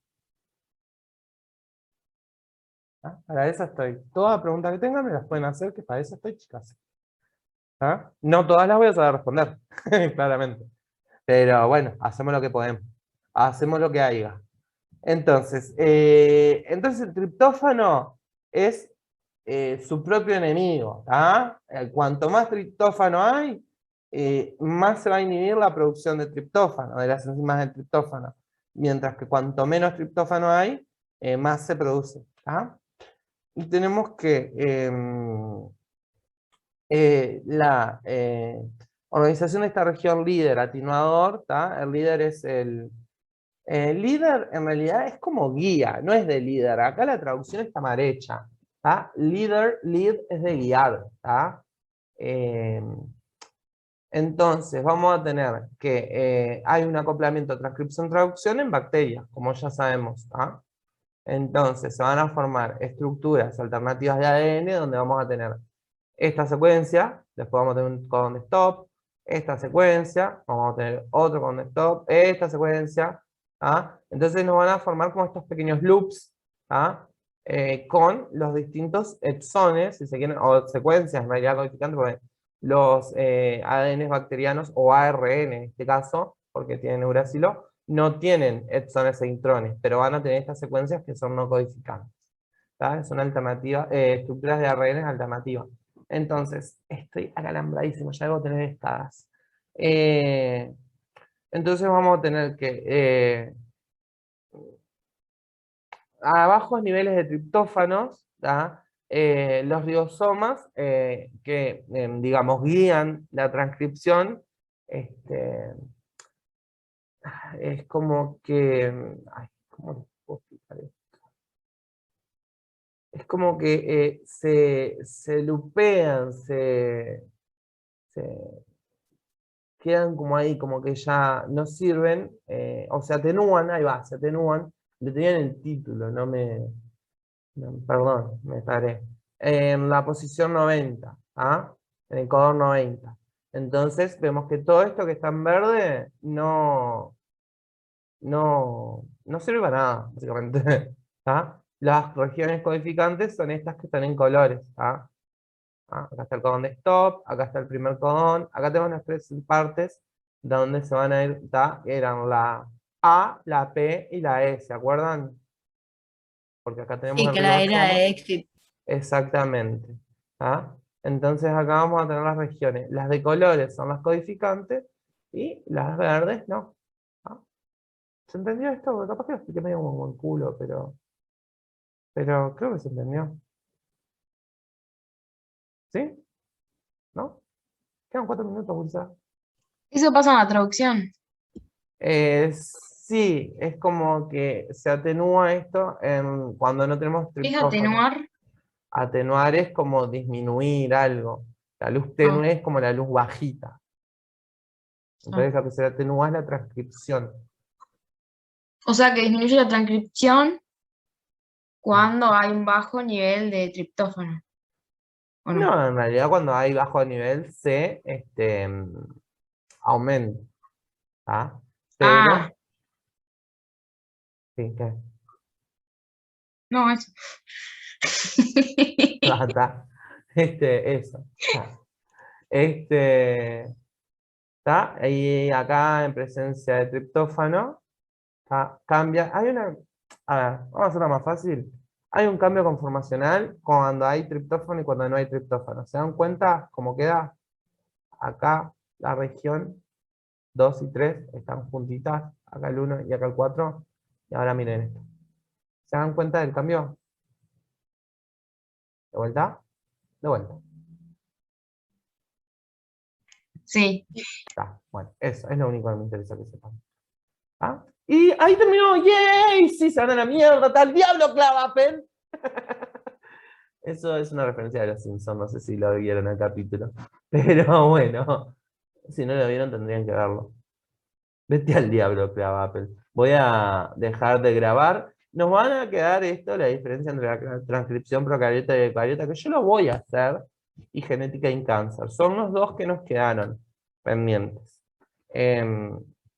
Para eso estoy. Toda pregunta que tengan me las pueden hacer, que para eso estoy, chicas. No todas las voy a saber responder, claramente. Pero bueno, hacemos lo que podemos. Hacemos lo que haya. Entonces el triptófano es su propio enemigo. Cuanto más triptófano hay, más se va a inhibir la producción de triptófano, de las enzimas del triptófano. mientras que cuanto menos triptófano hay, más se produce. ¿Tá? Y tenemos que la organización de esta región líder atenuador, ¿tá? El líder es el líder en realidad es como guía, no es de líder. Acá la traducción está mal hecha. ¿Tá? Líder, lead es de guiar. ¿Tá? Entonces vamos a tener que hay un acoplamiento transcripción-traducción en bacterias, como ya sabemos. ¿Tá? Entonces se van a formar estructuras alternativas de ADN donde vamos a tener esta secuencia, después vamos a tener un codón de stop, esta secuencia, vamos a tener otro codón de stop, esta secuencia. ¿Ah? Entonces nos van a formar como estos pequeños loops, ¿ah? Con los distintos exones, si se quieren, o secuencias en realidad codificantes, porque los ADN bacterianos, o ARN en este caso, porque tienen uracilo, no tienen exones e intrones, pero van a tener estas secuencias que son no codificantes. ¿Tá? Son alternativas, estructuras de ARN alternativas. Entonces, estoy acalambradísimo, ya debo tener estas. Entonces vamos a tener que a bajos niveles de triptófanos, ¿tá? Los ribosomas que, digamos, guían la transcripción, es como que, ay, ¿cómo les puedo explicar esto? Es como que se lupean, se quedan como ahí, como que ya no sirven, o se atenúan, ahí va, se atenúan. Le tenían el título, perdón, me paré. En la posición 90, ¿ah? En el codón 90. Entonces vemos que todo esto que está en verde no sirve para nada, básicamente. ¿Tá? Las regiones codificantes son estas que están en colores. ¿Tá? Acá está el codón de stop, acá está el primer codón, acá tenemos las tres partes donde se van a ir, ¿tá? Eran la A, la P y la E, ¿se acuerdan? Porque acá tenemos Sí, el que la era ribosoma. de exit. Exactamente. ¿Ah? Entonces acá vamos a tener las regiones. Las de colores son las codificantes y las verdes no. ¿Ah? ¿Se entendió esto? Porque capaz que lo expliqué medio como el culo, pero creo que se entendió. ¿Sí? ¿No? Quedan 4 minutos, Pulsar. Eso pasa en la traducción. Sí, es como que se atenúa esto cuando no tenemos ¿Qué es triptófano. atenuar? Atenuar es como disminuir algo. La luz tenue es como la luz bajita. Entonces lo que se atenúa es la transcripción. O sea que disminuye la transcripción cuando hay un bajo nivel de triptófano. ¿O no? No, en realidad cuando hay bajo nivel se aumenta. ¿Ah? Pero, sí, ¿qué? No, eso. Está. Eso. ¿Está? Y acá en presencia de triptófano, cambia. Hay una. A ver, vamos a hacerla más fácil. Hay un cambio conformacional cuando hay triptófano y cuando no hay triptófano. ¿Se dan cuenta cómo queda? Acá la región 2 y 3 están juntitas. Acá el 1 y acá el 4. Y ahora miren esto. ¿Se dan cuenta del cambio? ¿De vuelta? De vuelta. Sí. Está. Bueno, eso es lo único que me interesa que sepan. ¿Ah? Y ahí terminó. ¡Yay! Sí, se van a la mierda. ¡Tal diablo, Clavapen! Eso es una referencia de los Simpsons. No sé si lo vieron el capítulo. Pero bueno. Si no lo vieron, tendrían que verlo. Vete al diablo, Clavapen. Voy a dejar de grabar. Nos van a quedar esto, la diferencia entre la transcripción procariota y eucariota, que yo lo voy a hacer, y genética en cáncer. Son los dos que nos quedaron pendientes.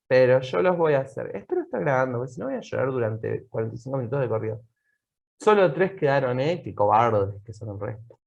Pero yo los voy a hacer. Espero estar grabando, porque si no voy a llorar durante 45 minutos de corrido. Solo 3 quedaron, qué cobardes que son el resto.